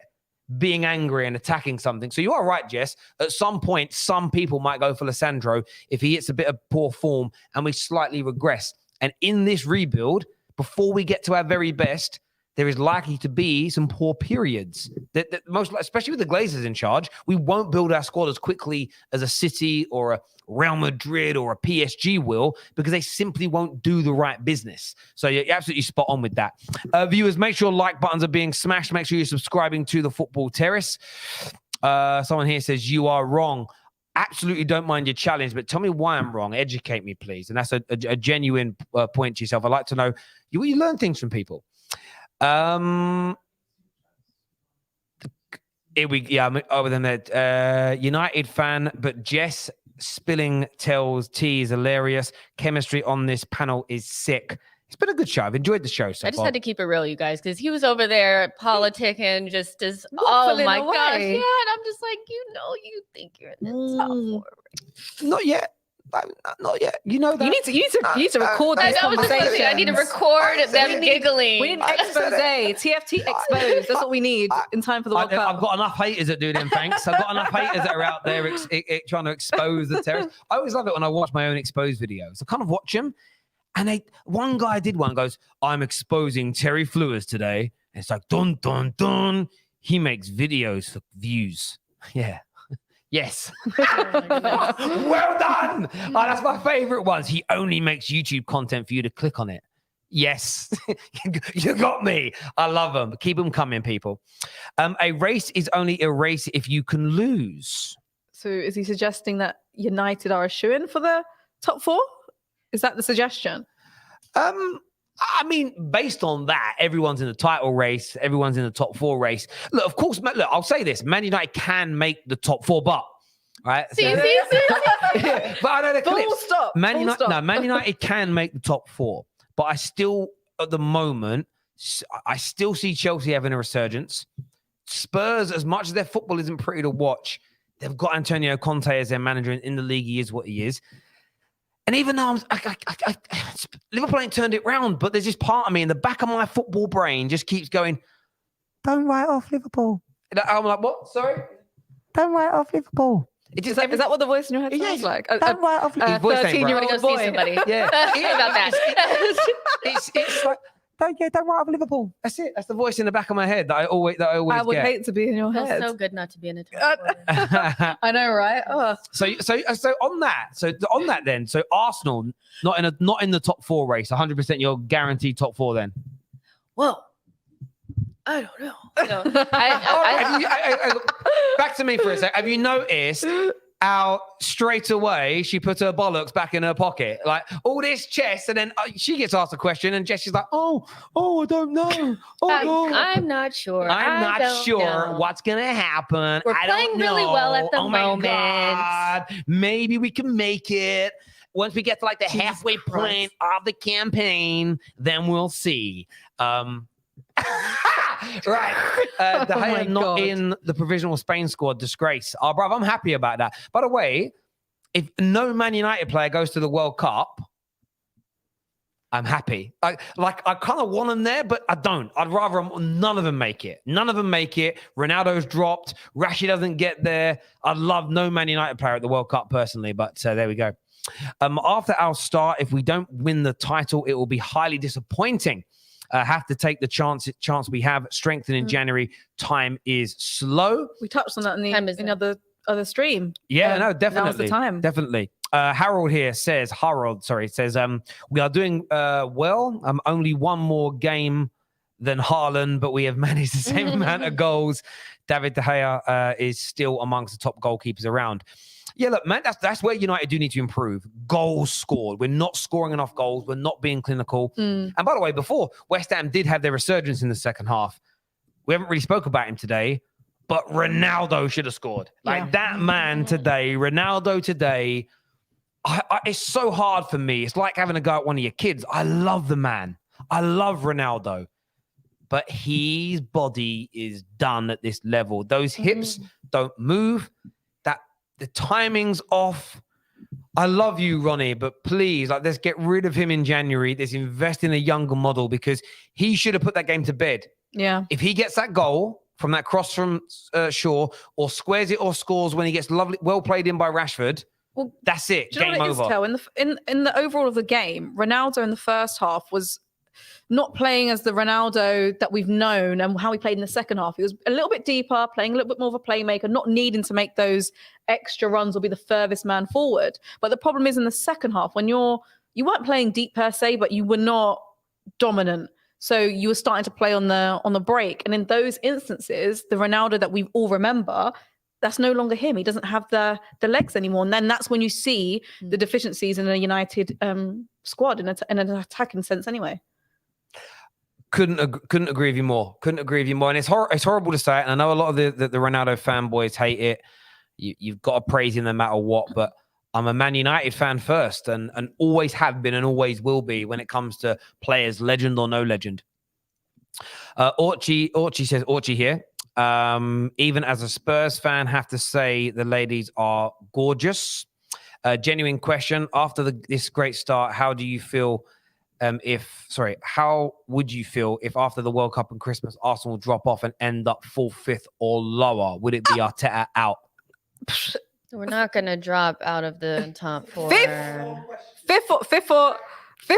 Speaker 1: being angry and attacking something. So you are right, Jess. At some point, some people might go for Lissandro if he hits a bit of poor form and we slightly regress. And in this rebuild, before we get to our very best, there is likely to be some poor periods. That especially with the Glazers in charge, we won't build our squad as quickly as a City or a Real Madrid or a PSG will because they simply won't do the right business. So you're absolutely spot on with that. Viewers, make sure like buttons are being smashed. Make sure you're subscribing to the Football Terrace. Someone here says, you are wrong. Absolutely don't mind your challenge, but tell me why I'm wrong. Educate me, please. And that's a genuine point to yourself. I'd like to know, you learn things from people. Here over there. United fan, but Jess spilling tea is hilarious. Chemistry on this panel is sick. It's been a good show. I've enjoyed the show so
Speaker 4: I just
Speaker 1: far.
Speaker 4: had to keep it real, you guys, because he was over there politicking just as,
Speaker 3: Waffling
Speaker 4: my
Speaker 3: away.
Speaker 4: gosh. Yeah, and I'm just like, you think you're in the top four.
Speaker 1: Not yet. Not yet. You know that.
Speaker 3: You need to record
Speaker 4: I
Speaker 3: these
Speaker 4: know, I was just
Speaker 3: conversations.
Speaker 4: saying, I need to record them giggling.
Speaker 3: We need expose. TFT exposed. That's what we need in time for the World Cup.
Speaker 1: I've got enough haters that do them, thanks. I've got enough haters that are out there trying to expose the terrorists. I always love it when I watch my own exposed videos. I kind of watch them. And one guy did one, goes, I'm exposing Terry Flewers today. And it's like, dun, dun, dun. He makes videos for views. Yeah. Yes. Well done. Oh, that's my favorite ones. He only makes YouTube content for you to click on it. Yes. You got me. I love them. Keep them coming, people. A race is only a race if you can lose.
Speaker 3: So is he suggesting that United are a shoo-in for the top four? Is that the suggestion?
Speaker 1: I mean, based on that, everyone's in the title race. Everyone's in the top four race. Look, of course, look, I'll say this. Man United can make the top four, but, right?
Speaker 4: See.
Speaker 1: But I know the clips.
Speaker 3: Full stop.
Speaker 1: Man United can make the top four. But I still, at the moment, I still see Chelsea having a resurgence. Spurs, as much as their football isn't pretty to watch, they've got Antonio Conte as their manager in the league. He is what he is. And even though Liverpool ain't turned it round, but there's this part of me in the back of my football brain just keeps going, don't write off Liverpool. And I'm like, what? Sorry? Don't write off Liverpool.
Speaker 3: Is that what the voice in your head sounds like?
Speaker 1: Don't write off Liverpool.
Speaker 3: 13-year-old
Speaker 4: Go see somebody.
Speaker 1: Yeah.
Speaker 4: Sorry about that.
Speaker 1: It's like, don't write off Liverpool. That's it. That's the voice in the back of my head that I always
Speaker 3: I would
Speaker 1: get.
Speaker 3: hate to be in your
Speaker 4: Feels
Speaker 3: head.
Speaker 4: so good not to be in a top four.
Speaker 3: I know, right? Oh.
Speaker 1: So on that then, so Arsenal not in the top four race, 100% you're guaranteed top four then.
Speaker 4: Whoa. I don't know. No,
Speaker 1: Back to me for a sec. Have you noticed how straight away she put her bollocks back in her pocket? Like all this chess, and then she gets asked a question, and Jess is like, "Oh, I don't know.
Speaker 4: I'm not sure.
Speaker 1: I'm not sure
Speaker 4: know.
Speaker 1: what's gonna happen.
Speaker 4: We're
Speaker 1: I
Speaker 4: playing
Speaker 1: don't
Speaker 4: really
Speaker 1: know.
Speaker 4: well at the
Speaker 1: oh my
Speaker 4: moment.
Speaker 1: God. Maybe we can make it." Once we get to like the halfway point of the campaign, then we'll see. Right. De Gea not in the provisional Spain squad. Disgrace. Oh, bruv, I'm happy about that. By the way, if no Man United player goes to the World Cup, I'm happy. I kind of want them there, but I don't. I'd rather none of them make it. None of them make it. Ronaldo's dropped. Rashi doesn't get there. I'd love no Man United player at the World Cup personally, but there we go. After our start, if we don't win the title, it will be highly disappointing. Have to take the chance we have. Strengthen in January. Time is slow.
Speaker 3: We touched on that in the other stream.
Speaker 1: Yeah, no, definitely.
Speaker 3: Now's the time.
Speaker 1: Definitely. Harold says, we are doing well. Only one more game than Haaland, but we have managed the same amount of goals. David De Gea is still amongst the top goalkeepers around. Yeah, look, man, that's where United do need to improve. Goals scored. We're not scoring enough goals. We're not being clinical. And by the way, before, West Ham did have their resurgence in the second half. We haven't really spoke about him today, but Ronaldo should have scored. Like that man today, Ronaldo today, it's so hard for me. It's like having a go at one of your kids. I love the man. I love Ronaldo. But his body is done at this level. Those hips don't move. The timing's off. I love you, Ronnie, but please, let's get rid of him in January. Let's invest in a younger model because he should have put that game to bed.
Speaker 3: Yeah.
Speaker 1: If he gets that goal from that cross from Shaw or squares it or scores when he gets well played in by Rashford,
Speaker 3: well,
Speaker 1: that's it. Game over.
Speaker 3: In the overall of the game, Ronaldo in the first half was not playing as the Ronaldo that we've known and how he played in the second half. He was a little bit deeper, playing a little bit more of a playmaker, not needing to make those extra runs or be the furthest man forward. But the problem is in the second half, when you weren't playing deep per se, but you were not dominant. So you were starting to play on the break. And in those instances, the Ronaldo that we all remember, that's no longer him. He doesn't have the legs anymore. And then that's when you see the deficiencies in a United squad in an attacking sense anyway.
Speaker 1: Couldn't agree with you more. Couldn't agree with you more. And it's horrible to say it. And I know a lot of the Ronaldo fanboys hate it. You've got to praise him no matter what. But I'm a Man United fan first and always have been and always will be when it comes to players, legend or no legend. Orchie says, Orchie here. Even as a Spurs fan, have to say the ladies are gorgeous. Genuine question. After this great start, how do you feel how would you feel if after the World Cup and Christmas, Arsenal drop off and end up 4th, 5th or lower? Would it be Arteta out?
Speaker 4: We're not going to drop out of the top 4.
Speaker 3: Fifth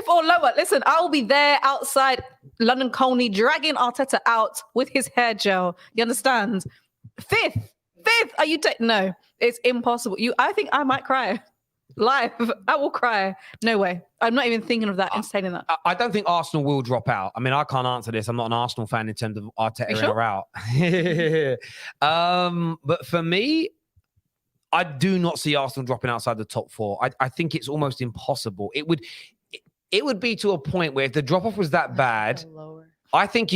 Speaker 3: or lower. Listen, I'll be there outside London Colney dragging Arteta out with his hair gel. You understand? Fifth. Are you no, it's impossible. I think I might cry. Live. I will cry. No way. I'm not even thinking of that and saying that.
Speaker 1: I don't think Arsenal will drop out. I mean, I can't answer this. I'm not an Arsenal fan in terms of Arteta
Speaker 3: sure?
Speaker 1: or out. But for me, I do not see Arsenal dropping outside the top 4. I think it's almost impossible. It would be to a point where if the drop-off was that bad, I think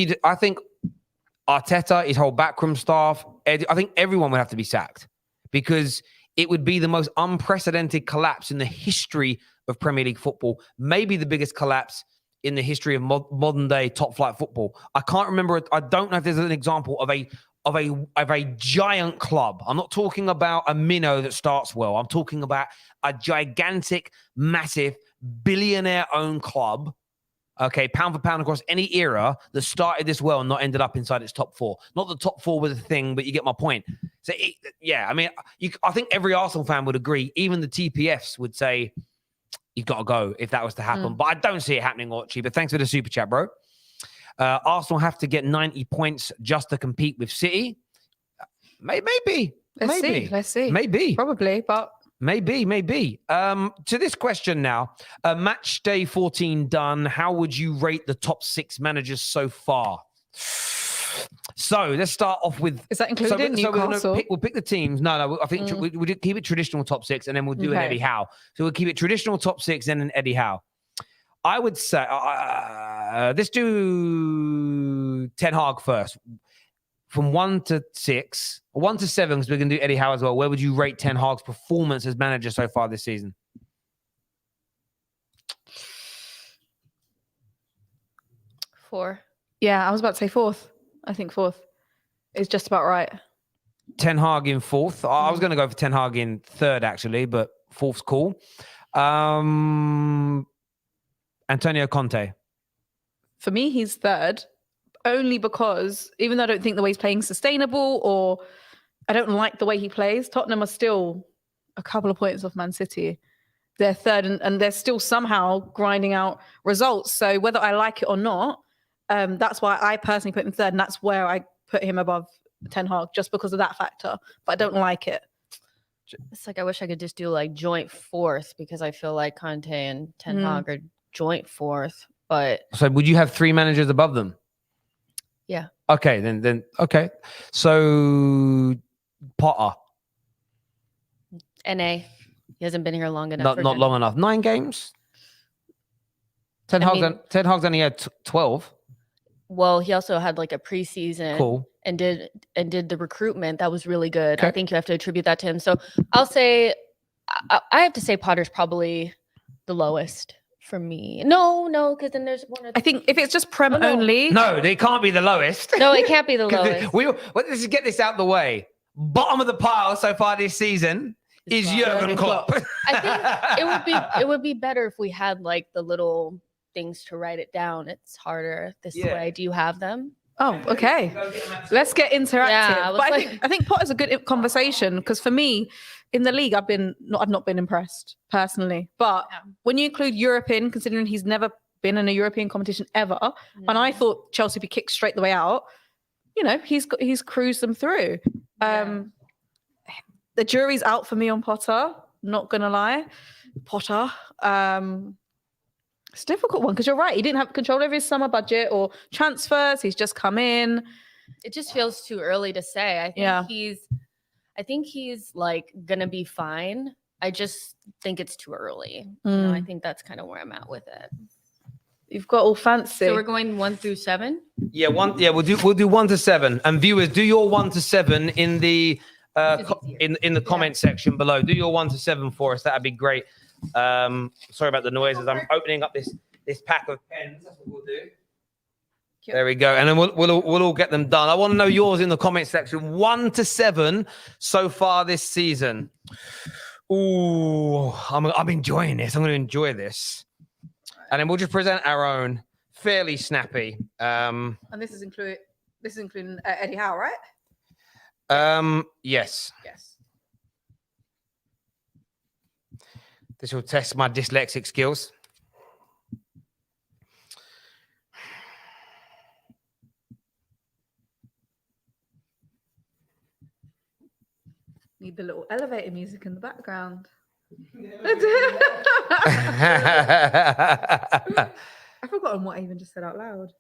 Speaker 1: Arteta, his whole backroom staff, I think everyone would have to be sacked because it would be the most unprecedented collapse in the history of Premier League football. Maybe the biggest collapse in the history of modern day top flight football. I can't remember. I don't know if there's an example of a giant club. I'm not talking about a minnow that starts well. I'm talking about a gigantic, massive, billionaire-owned club. Okay, pound for pound across any era that started this well and not ended up inside its top 4. Not the top 4 was a thing, but you get my point. So, I mean, I think every Arsenal fan would agree. Even the TPFs would say, you've got to go if that was to happen. But I don't see it happening, Orchie. But thanks for the super chat, bro. Arsenal have to get 90 points just to compete with City. Maybe.
Speaker 3: Let's see.
Speaker 1: Maybe.
Speaker 3: Probably, but...
Speaker 1: Maybe. To this question now, match day 14 done. How would you rate the top 6 managers so far? So let's start off with.
Speaker 3: Is that included Newcastle?
Speaker 1: We'll pick the teams. No. I think we'll keep it traditional top 6, and then we'll do an Eddie Howe. So we'll keep it traditional top 6, and an Eddie Howe. I would say let's do Ten Hag first. From 1 to 6, or 1 to 7, because we're going to do Eddie Howe as well. Where would you rate Ten Hag's performance as manager so far this season?
Speaker 4: 4.
Speaker 3: Yeah, I was about to say 4th. I think 4th is just about right.
Speaker 1: Ten Hag in 4th. I was going to go for Ten Hag in 3rd, actually, but 4th's cool. Antonio Conte.
Speaker 3: For me, he's 3rd. Only because, even though I don't think the way he's playing is sustainable or I don't like the way he plays, Tottenham are still a couple of points off Man City. They're 3rd and they're still somehow grinding out results. So whether I like it or not, that's why I personally put him 3rd. And that's where I put him above Ten Hag, just because of that factor. But I don't like it.
Speaker 4: It's like I wish I could just do like joint 4th because I feel like Conte and Ten Hag are joint 4th. But
Speaker 1: so would you have 3 managers above them?
Speaker 4: Yeah.
Speaker 1: Okay, then okay. So Potter.
Speaker 4: NA. He hasn't been here long enough.
Speaker 1: Not long enough. 9 games. Ten Hag's only had 12.
Speaker 4: Well, he also had like a preseason.
Speaker 1: Cool.
Speaker 4: And did the recruitment. That was really good.
Speaker 1: Okay.
Speaker 4: I think you have to attribute that to him. So I'll say, I have to say Potter's probably the lowest for me. No, because then there's one.
Speaker 3: I think if it's just Prem only.
Speaker 1: No, they can't be the lowest.
Speaker 4: No, it can't be the lowest.
Speaker 1: Let's get this out the way. Bottom of the pile so far this season is Jurgen Klopp.
Speaker 4: I think it would be better if we had like the little things to write it down. It's harder this way. Do you have them?
Speaker 3: Oh, okay. Let's get interactive.
Speaker 4: Yeah,
Speaker 3: but I think Potter's a good conversation because for me, in the league, I've not been impressed personally. But when you include European, considering he's never been in a European competition ever, and I thought Chelsea would be kicked straight the way out, he's cruised them through. The jury's out for me on Potter. Not gonna lie, Potter. It's a difficult one because you're right. He didn't have control over his summer budget or transfers. He's just come in.
Speaker 4: It just feels too early to say. I think he's like gonna be fine. I just think it's too early. I think that's kind of where I'm at with it.
Speaker 3: You've got all fancy.
Speaker 4: So we're going 1 through 7.
Speaker 1: Yeah, we'll do 1 to 7. And viewers, do your 1 to 7 in the in the comment section below. Do your 1 to 7 for us. That'd be great. Sorry about the noises. I'm opening up this pack of pens. That's what we'll do. There we go. And then we'll all get them done. I want to know yours in the comment section. 1 to 7 so far this season. Ooh, I'm enjoying this. I'm going to enjoy this. And then we'll just present our own. Fairly snappy.
Speaker 3: And this is including Eddie Howe, right?
Speaker 1: Yes.
Speaker 3: Yes.
Speaker 1: This will test my dyslexic skills.
Speaker 3: Need the little elevator music in the background. I've forgotten what I even just said out loud.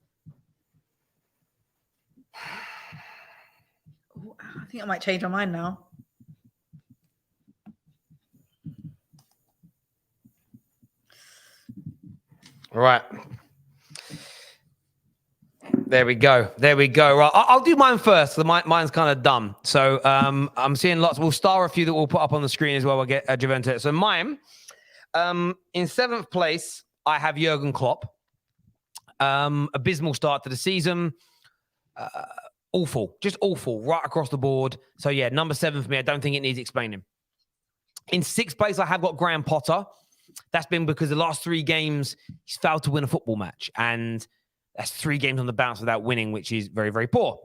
Speaker 3: Oh, I think I might change my mind now.
Speaker 1: Right. There we go. Right. I'll do mine first. Mine's kind of dumb. So I'm seeing lots. We'll star a few that we'll put up on the screen as well. We'll get Juventus. So mine, in 7th place, I have Jurgen Klopp. Abysmal start to the season. Awful. Just awful right across the board. So yeah, number 7 for me. I don't think it needs explaining. In 6th place, I have got Graham Potter. That's been because the last 3 games, he's failed to win a football match. And that's 3 games on the bounce without winning, which is very, very poor.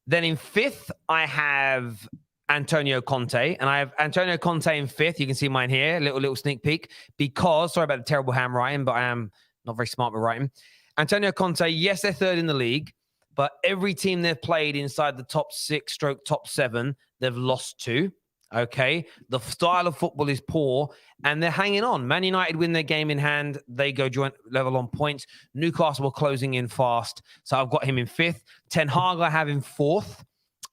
Speaker 1: Then in 5th, I have Antonio Conte. And I have Antonio Conte in 5th. You can see mine here, a little sneak peek. Because, sorry about the terrible handwriting, but I am not very smart with writing. Antonio Conte, yes, they're 3rd in the league. But every team they've played inside the top 6 / top 7, they've lost to. Okay, the style of football is poor and they're hanging on. Man United win their game in hand. They go joint level on points. Newcastle are closing in fast. So I've got him in 5th. Ten Hag I have in 4th.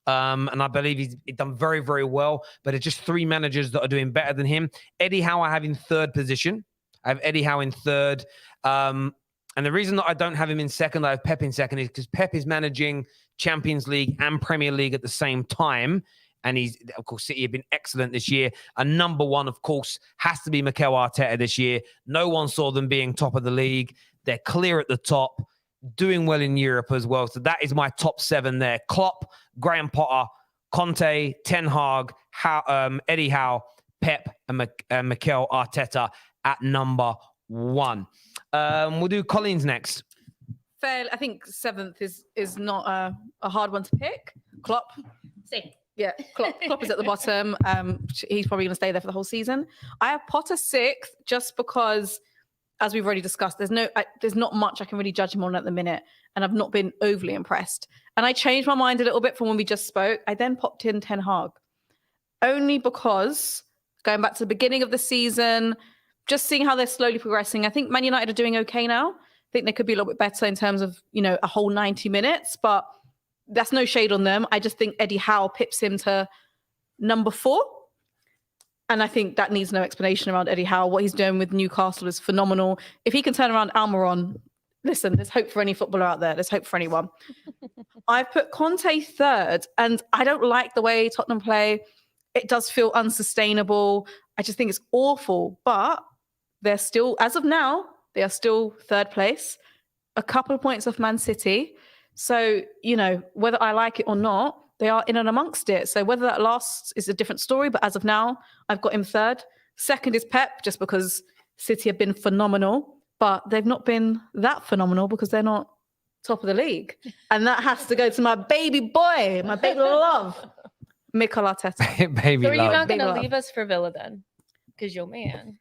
Speaker 1: And I believe he's done very, very well. But it's just 3 managers that are doing better than him. Eddie Howe I have in 3rd position. I have Eddie Howe in 3rd. And the reason that I don't have him in 2nd, I have Pep in 2nd, is because Pep is managing Champions League and Premier League at the same time. And of course, City have been excellent this year. And number 1, of course, has to be Mikel Arteta this year. No one saw them being top of the league. They're clear at the top, doing well in Europe as well. So that is my top 7 there. Klopp, Graham Potter, Conte, Ten Hag, Eddie Howe, Pep, and Mikel Arteta at number 1. We'll do Collins next.
Speaker 3: Fair. I think 7th is not a hard one to pick. Klopp.
Speaker 4: Same.
Speaker 3: Yeah, Klopp is at the bottom. He's probably going to stay there for the whole season. I have Potter 6th just because, as we've already discussed, there's not much I can really judge him on at the minute, and I've not been overly impressed. And I changed my mind a little bit from when we just spoke. I then popped in Ten Hag, only because going back to the beginning of the season, just seeing how they're slowly progressing. I think Man United are doing okay now. I think they could be a little bit better in terms of a whole 90 minutes, but. That's no shade on them. I just think Eddie Howe pips him to number 4. And I think that needs no explanation around Eddie Howe. What he's doing with Newcastle is phenomenal. If he can turn around Almiron, listen, there's hope for any footballer out there. There's hope for anyone. I've put Conte third, and I don't like the way Tottenham play. It does feel unsustainable. I just think it's awful. But they're still, as of now, they are still third place, a couple of points off Man City. So, whether I like it or not, they are in and amongst it. So whether that lasts is a different story. But as of now, I've got him third. Second is Pep, just because City have been phenomenal. But they've not been that phenomenal because they're not top of the league. And that has to go to my baby boy, my baby love, Mikel Arteta.
Speaker 1: Baby
Speaker 4: So are you
Speaker 1: love.
Speaker 4: not going
Speaker 3: Big
Speaker 4: to
Speaker 3: love.
Speaker 4: leave us for Villa then? Because you're man.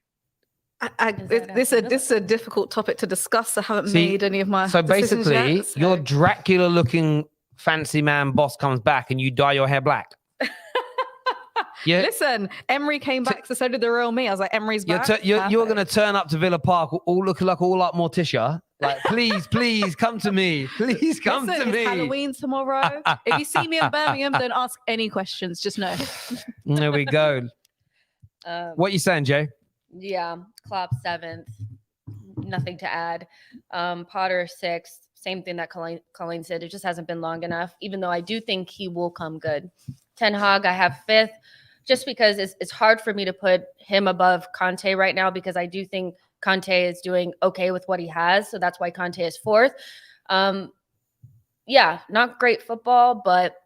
Speaker 3: This is a difficult topic to discuss. I haven't
Speaker 1: See,
Speaker 3: made any of my
Speaker 1: So
Speaker 3: decisions
Speaker 1: basically,
Speaker 3: yet, so-
Speaker 1: your Dracula-looking fancy man boss comes back and you dye your hair black. Yeah.
Speaker 3: Listen, Emery came back, so did the real me. I was like, Emery's
Speaker 1: You're,
Speaker 3: back.
Speaker 1: you're going to turn up to Villa Park all looking like all up Morticia. Like, please come to me. Please come
Speaker 3: Listen,
Speaker 1: to me.
Speaker 3: it's Halloween tomorrow. If you see me in Birmingham, don't ask any questions. Just know.
Speaker 1: There we go. What you saying, Jay?
Speaker 4: Yeah, Klopp 7th. Nothing to add. Potter 6th. Same thing that Colleen said. It just hasn't been long enough, even though I do think he will come good. Ten Hag, I have 5th, just because it's hard for me to put him above Conte right now, because I do think Conte is doing okay with what he has. So that's why Conte is 4th. Yeah, not great football, but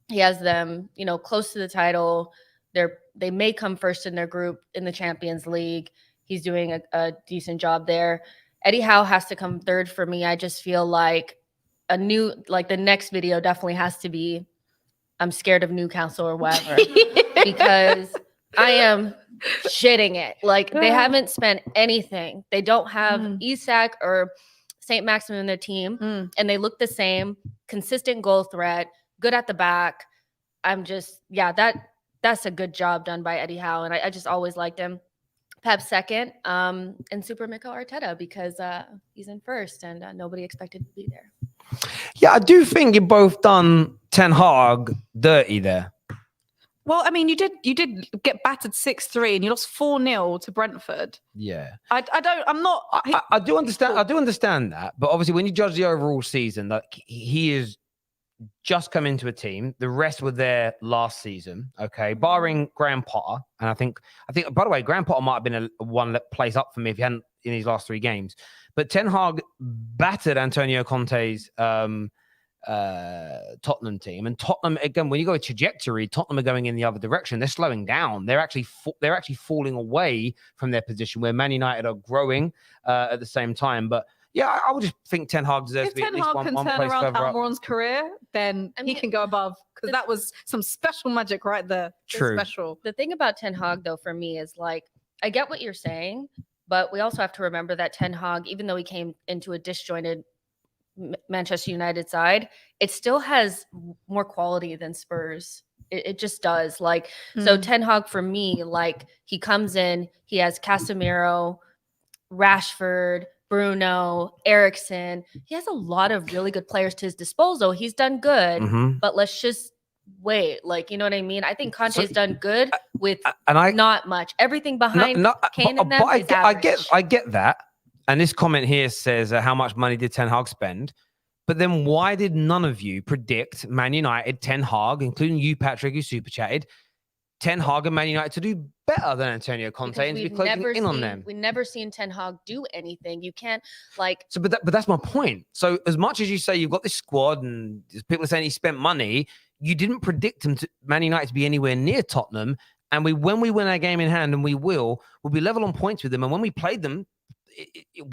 Speaker 4: he has them, close to the title. They may come first in their group in the Champions League. He's doing a decent job there. Eddie Howe has to come 3rd for me. I just feel like the next video definitely has to be I'm scared of Newcastle or whatever, because I am shitting it. Like, they haven't spent anything. They don't have Isak or St. Maximin in their team, and they look the same. Consistent goal threat, good at the back. That's a good job done by Eddie Howe, and I just always liked him. Pep 2nd, and Super Mikel Arteta, because he's in 1st, and nobody expected to be there.
Speaker 1: Yeah, I do think you both done Ten Hag dirty there.
Speaker 3: Well, I mean, you did get battered 6-3 and you lost 4-0 to Brentford.
Speaker 1: Yeah.
Speaker 3: I
Speaker 1: do understand. I do understand that, but obviously, when you judge the overall season, like, he is just come into a team. The rest were there last season, okay, barring Graham Potter. And I think, by the way, Graham Potter might have been a one place up for me if he hadn't in his last 3 games. But Ten Hag battered Antonio Conte's Tottenham team, and Tottenham, again, when you go a trajectory, Tottenham are going in the other direction. They're slowing down. They're actually falling away from their position, where Man United are growing at the same time. But yeah, I would just think Ten Hag deserves to be at least one place further up.
Speaker 3: If Ten Hag can turn around Almiron's career, then he can go above, because that was some special magic right there.
Speaker 1: True.
Speaker 3: Special.
Speaker 4: The thing about Ten Hag, though, for me is, like, I get what you're saying, but we also have to remember that Ten Hag, even though he came into a disjointed Manchester United side, it still has more quality than Spurs. It just does. Like, so Ten Hag, for me, like, he comes in, he has Casemiro, Rashford, Bruno, Eriksson. He has a lot of really good players to his disposal. He's done good, but let's just wait. Like, you know what I mean? I think Conte's done good with not much. Everything behind Kane and them is average.
Speaker 1: I get that. And this comment here says, how much money did Ten Hag spend? But then why did none of you predict Man United, Ten Hag, including you, Patrick, who super chatted, Ten Hag and Man United to do better than Antonio Conte and to be closing in on them?
Speaker 4: We've never seen Ten Hag do anything. You can't, like...
Speaker 1: So, but that's my point. So as much as you say you've got this squad and people are saying he spent money, you didn't predict Man United to be anywhere near Tottenham. And when we win our game in hand, and we'll be level on points with them. And when we played them,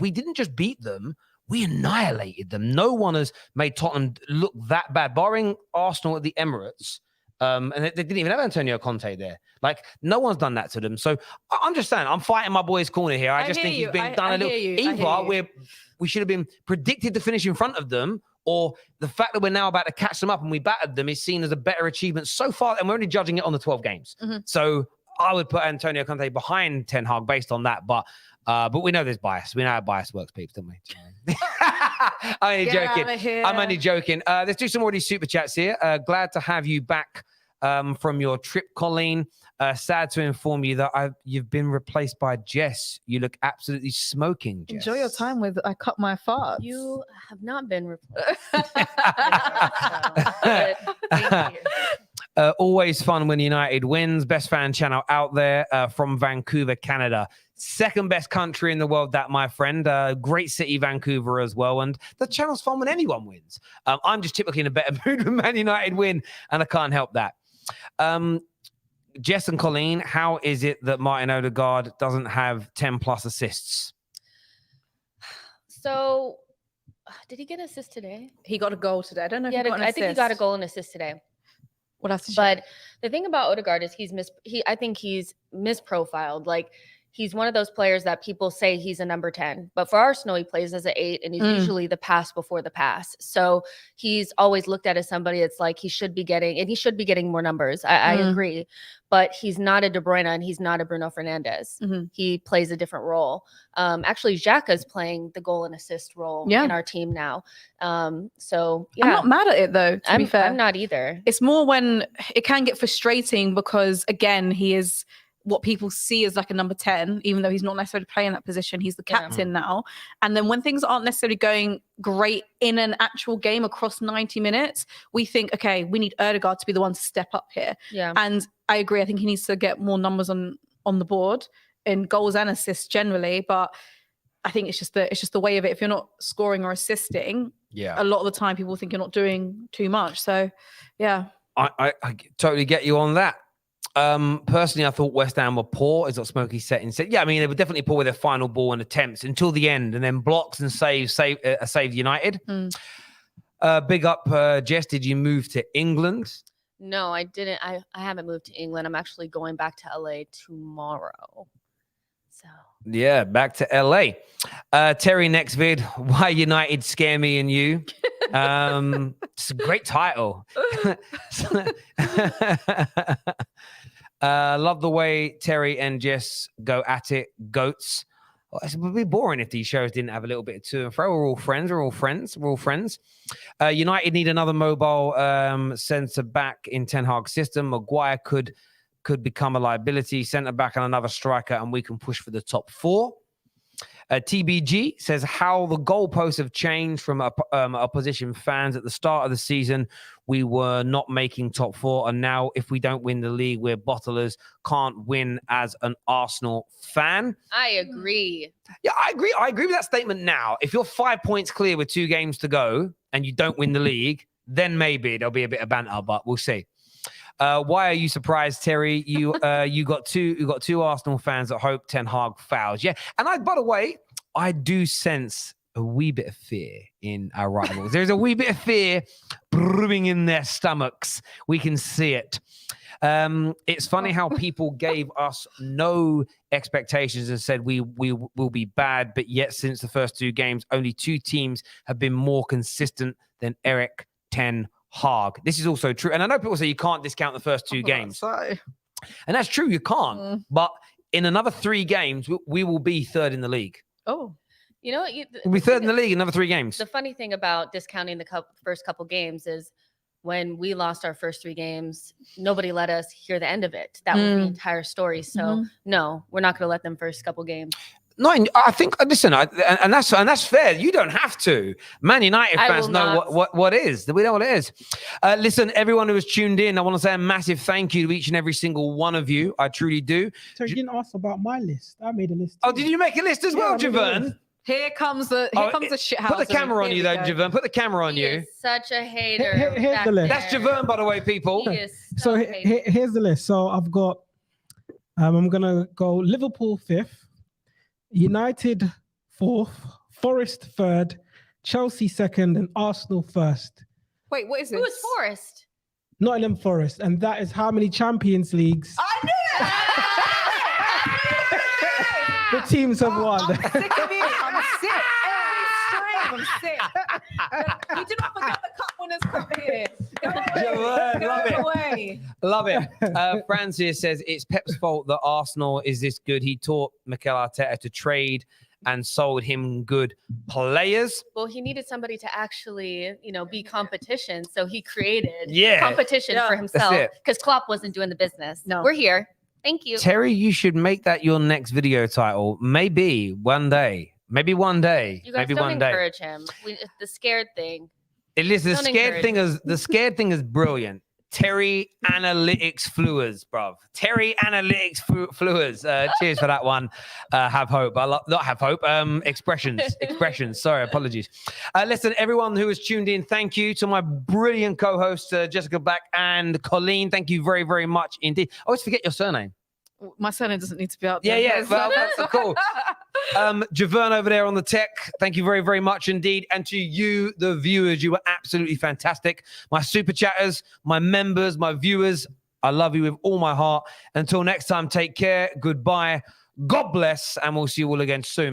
Speaker 1: we didn't just beat them, we annihilated them. No one has made Tottenham look that bad, barring Arsenal at the Emirates. And they didn't even have Antonio Conte there. Like, no one's done that to them. So I'm just saying, I'm fighting my boy's corner here. I just think he's been done a little. Either we should have been predicted to finish in front of them, or the fact that we're now about to catch them up and we battered them is seen as a better achievement so far. And we're only judging it on the 12 games. So I would put Antonio Conte behind Ten Hag based on that. But we know there's bias. We know how bias works, peeps, don't we? I'm only joking. I'm only joking. Let's do some more of these super chats here. Glad to have you back, from your trip, Colleen. Sad to inform you that you've been replaced by Jess. You look absolutely smoking, Jess.
Speaker 3: Enjoy your time with I cut my farts.
Speaker 4: You have not been replaced. But thank you.
Speaker 1: Always fun when United wins. Best fan channel out there from Vancouver, Canada. Second best country in the world, that, my friend. Great city, Vancouver, as well. And the channel's fun when anyone wins. I'm just typically in a better mood when Man United win, and I can't help that. Jess and Colleen, how is it that Martin Odegaard doesn't have 10+ assists?
Speaker 4: So, did he get an assist today?
Speaker 3: He got a goal today. I don't know if he got an
Speaker 4: I think he
Speaker 3: assist.
Speaker 4: got a goal and assist today.
Speaker 3: We'll have to check.
Speaker 4: But the thing about Odegaard is I think he's misprofiled. Like, he's one of those players that people say he's a number 10, but for Arsenal, he plays as an 8, and he's usually the pass before the pass. So he's always looked at as somebody that's like he should be getting more numbers. I agree, but he's not a De Bruyne and he's not a Bruno Fernandes. He plays a different role. Actually, Xhaka's playing the goal and assist role in our team now. So yeah,
Speaker 3: I'm not mad at it though. To be fair,
Speaker 4: I'm not either.
Speaker 3: It's more when it can get frustrating because again, he is what people see as like a number 10, even though he's not necessarily playing that position. He's the captain now. And then when things aren't necessarily going great in an actual game across 90 minutes, we think, okay, we need Odegaard to be the one to step up here.
Speaker 4: Yeah.
Speaker 3: And I agree. I think he needs to get more numbers on the board in goals and assists generally. But I think it's just the way of it. If you're not scoring or assisting, a lot of the time people think you're not doing too much. So yeah.
Speaker 1: I totally get you on that. Personally, I thought West Ham were poor. Is what Smokey said. Yeah, I mean, they were definitely poor with their final ball and attempts until the end, and then blocks and saved United. Big up, Jess. Did you move to England?
Speaker 4: No, I didn't. I haven't moved to England. I'm actually going back to LA tomorrow. So
Speaker 1: yeah, back to LA. Terry, next vid. Why United scare me and you? It's a great title. Love the way Terry and Jess go at it. Goats. Well, it would be boring if these shows didn't have a little bit of to and fro. We're all friends. United need another mobile centre back in Ten Hag's system. Maguire could become a liability. Centre back and another striker, and we can push for the top 4. TBG says how the goalposts have changed from opposition fans. At the start of the season, we were not making top 4, and now if we don't win the league, we're bottlers. Can't win as an Arsenal fan.
Speaker 4: I agree.
Speaker 1: Yeah, I agree with that statement now. If you're 5 points clear with 2 games to go and you don't win the league, then maybe there'll be a bit of banter, but we'll see. Why are you surprised, Terry? You got two Arsenal fans that hope Ten Hag fouls. Yeah, and by the way, I do sense a wee bit of fear in our rivals. There's a wee bit of fear brewing in their stomachs. We can see it. It's funny how people gave us no expectations and said we will be bad, but yet since the first 2 games, only 2 teams have been more consistent than Eric Ten Hag. This is also true. And I know people say you can't discount the first 2 games. And that's true, you can't. But in another 3 games, we will be 3rd in the league.
Speaker 3: Oh.
Speaker 4: You know what?
Speaker 1: We'll be 3rd in the league in another 3 games.
Speaker 4: The funny thing about discounting the first couple games is when we lost our first 3 games, nobody let us hear the end of it. That was the entire story. So no, we're not going to let them first couple games.
Speaker 1: No, I think, listen, and that's fair. You don't have to. Man United fans know what is. We know what it is. Listen, everyone who has tuned in, I want to say a massive thank you to each and every single one of you. I truly do.
Speaker 5: So you didn't ask about my list. I made a list.
Speaker 1: Oh, did you make a list as well, Javern?
Speaker 3: Here comes the shit house.
Speaker 1: Put the camera on you, though, Javern. Put the camera on you.
Speaker 4: Is such a hater.
Speaker 5: Here's the list.
Speaker 1: That's Javern, by the way, people.
Speaker 4: He is
Speaker 5: So here's the list. So I've got, I'm going to go Liverpool 5th, United 4th, Forest 3rd, Chelsea 2nd, and Arsenal 1st.
Speaker 3: Wait, what is this?
Speaker 4: Who is Forest?
Speaker 5: Nottingham Forest. And that is how many Champions Leagues
Speaker 3: I knew it!
Speaker 5: the teams have won.
Speaker 3: I'm sick of it. I'm sick. I'm sick. We do not forget the Cup Winners' Cup here.
Speaker 1: Love it. Francis says it's Pep's fault that Arsenal is this good. He taught Mikel Arteta to trade and sold him good players.
Speaker 4: Well, he needed somebody to actually, be competition. So he created
Speaker 1: Yeah.
Speaker 4: competition for himself
Speaker 1: it.
Speaker 4: because Klopp wasn't doing the business.
Speaker 3: No.
Speaker 4: We're here. Thank you.
Speaker 1: Terry, you should make that your next video title. Maybe one day. Maybe one day.
Speaker 4: You guys
Speaker 1: Maybe
Speaker 4: don't
Speaker 1: one day.
Speaker 4: encourage him. The scared thing.
Speaker 1: Listen, the
Speaker 4: Don't
Speaker 1: scared
Speaker 4: encourage
Speaker 1: thing is brilliant. Terry Analytics Fluers, bruv. Terry Analytics Fluers. Cheers for that one. Have hope. Not have hope. Expressions. Sorry, apologies. Listen, everyone who has tuned in, thank you to my brilliant co-hosts, Jessica Black and Colleen. Thank you very, very much indeed. I always forget your surname.
Speaker 3: My surname doesn't need to be out
Speaker 1: Yeah,
Speaker 3: there.
Speaker 1: yeah. Well, that's cool. Javerne over there on the tech, thank you very, very much indeed. And to you, the viewers, you were absolutely fantastic. My super chatters, my members, my viewers, I love you with all my heart. Until next time, take care. Goodbye. God bless. And we'll see you all again soon.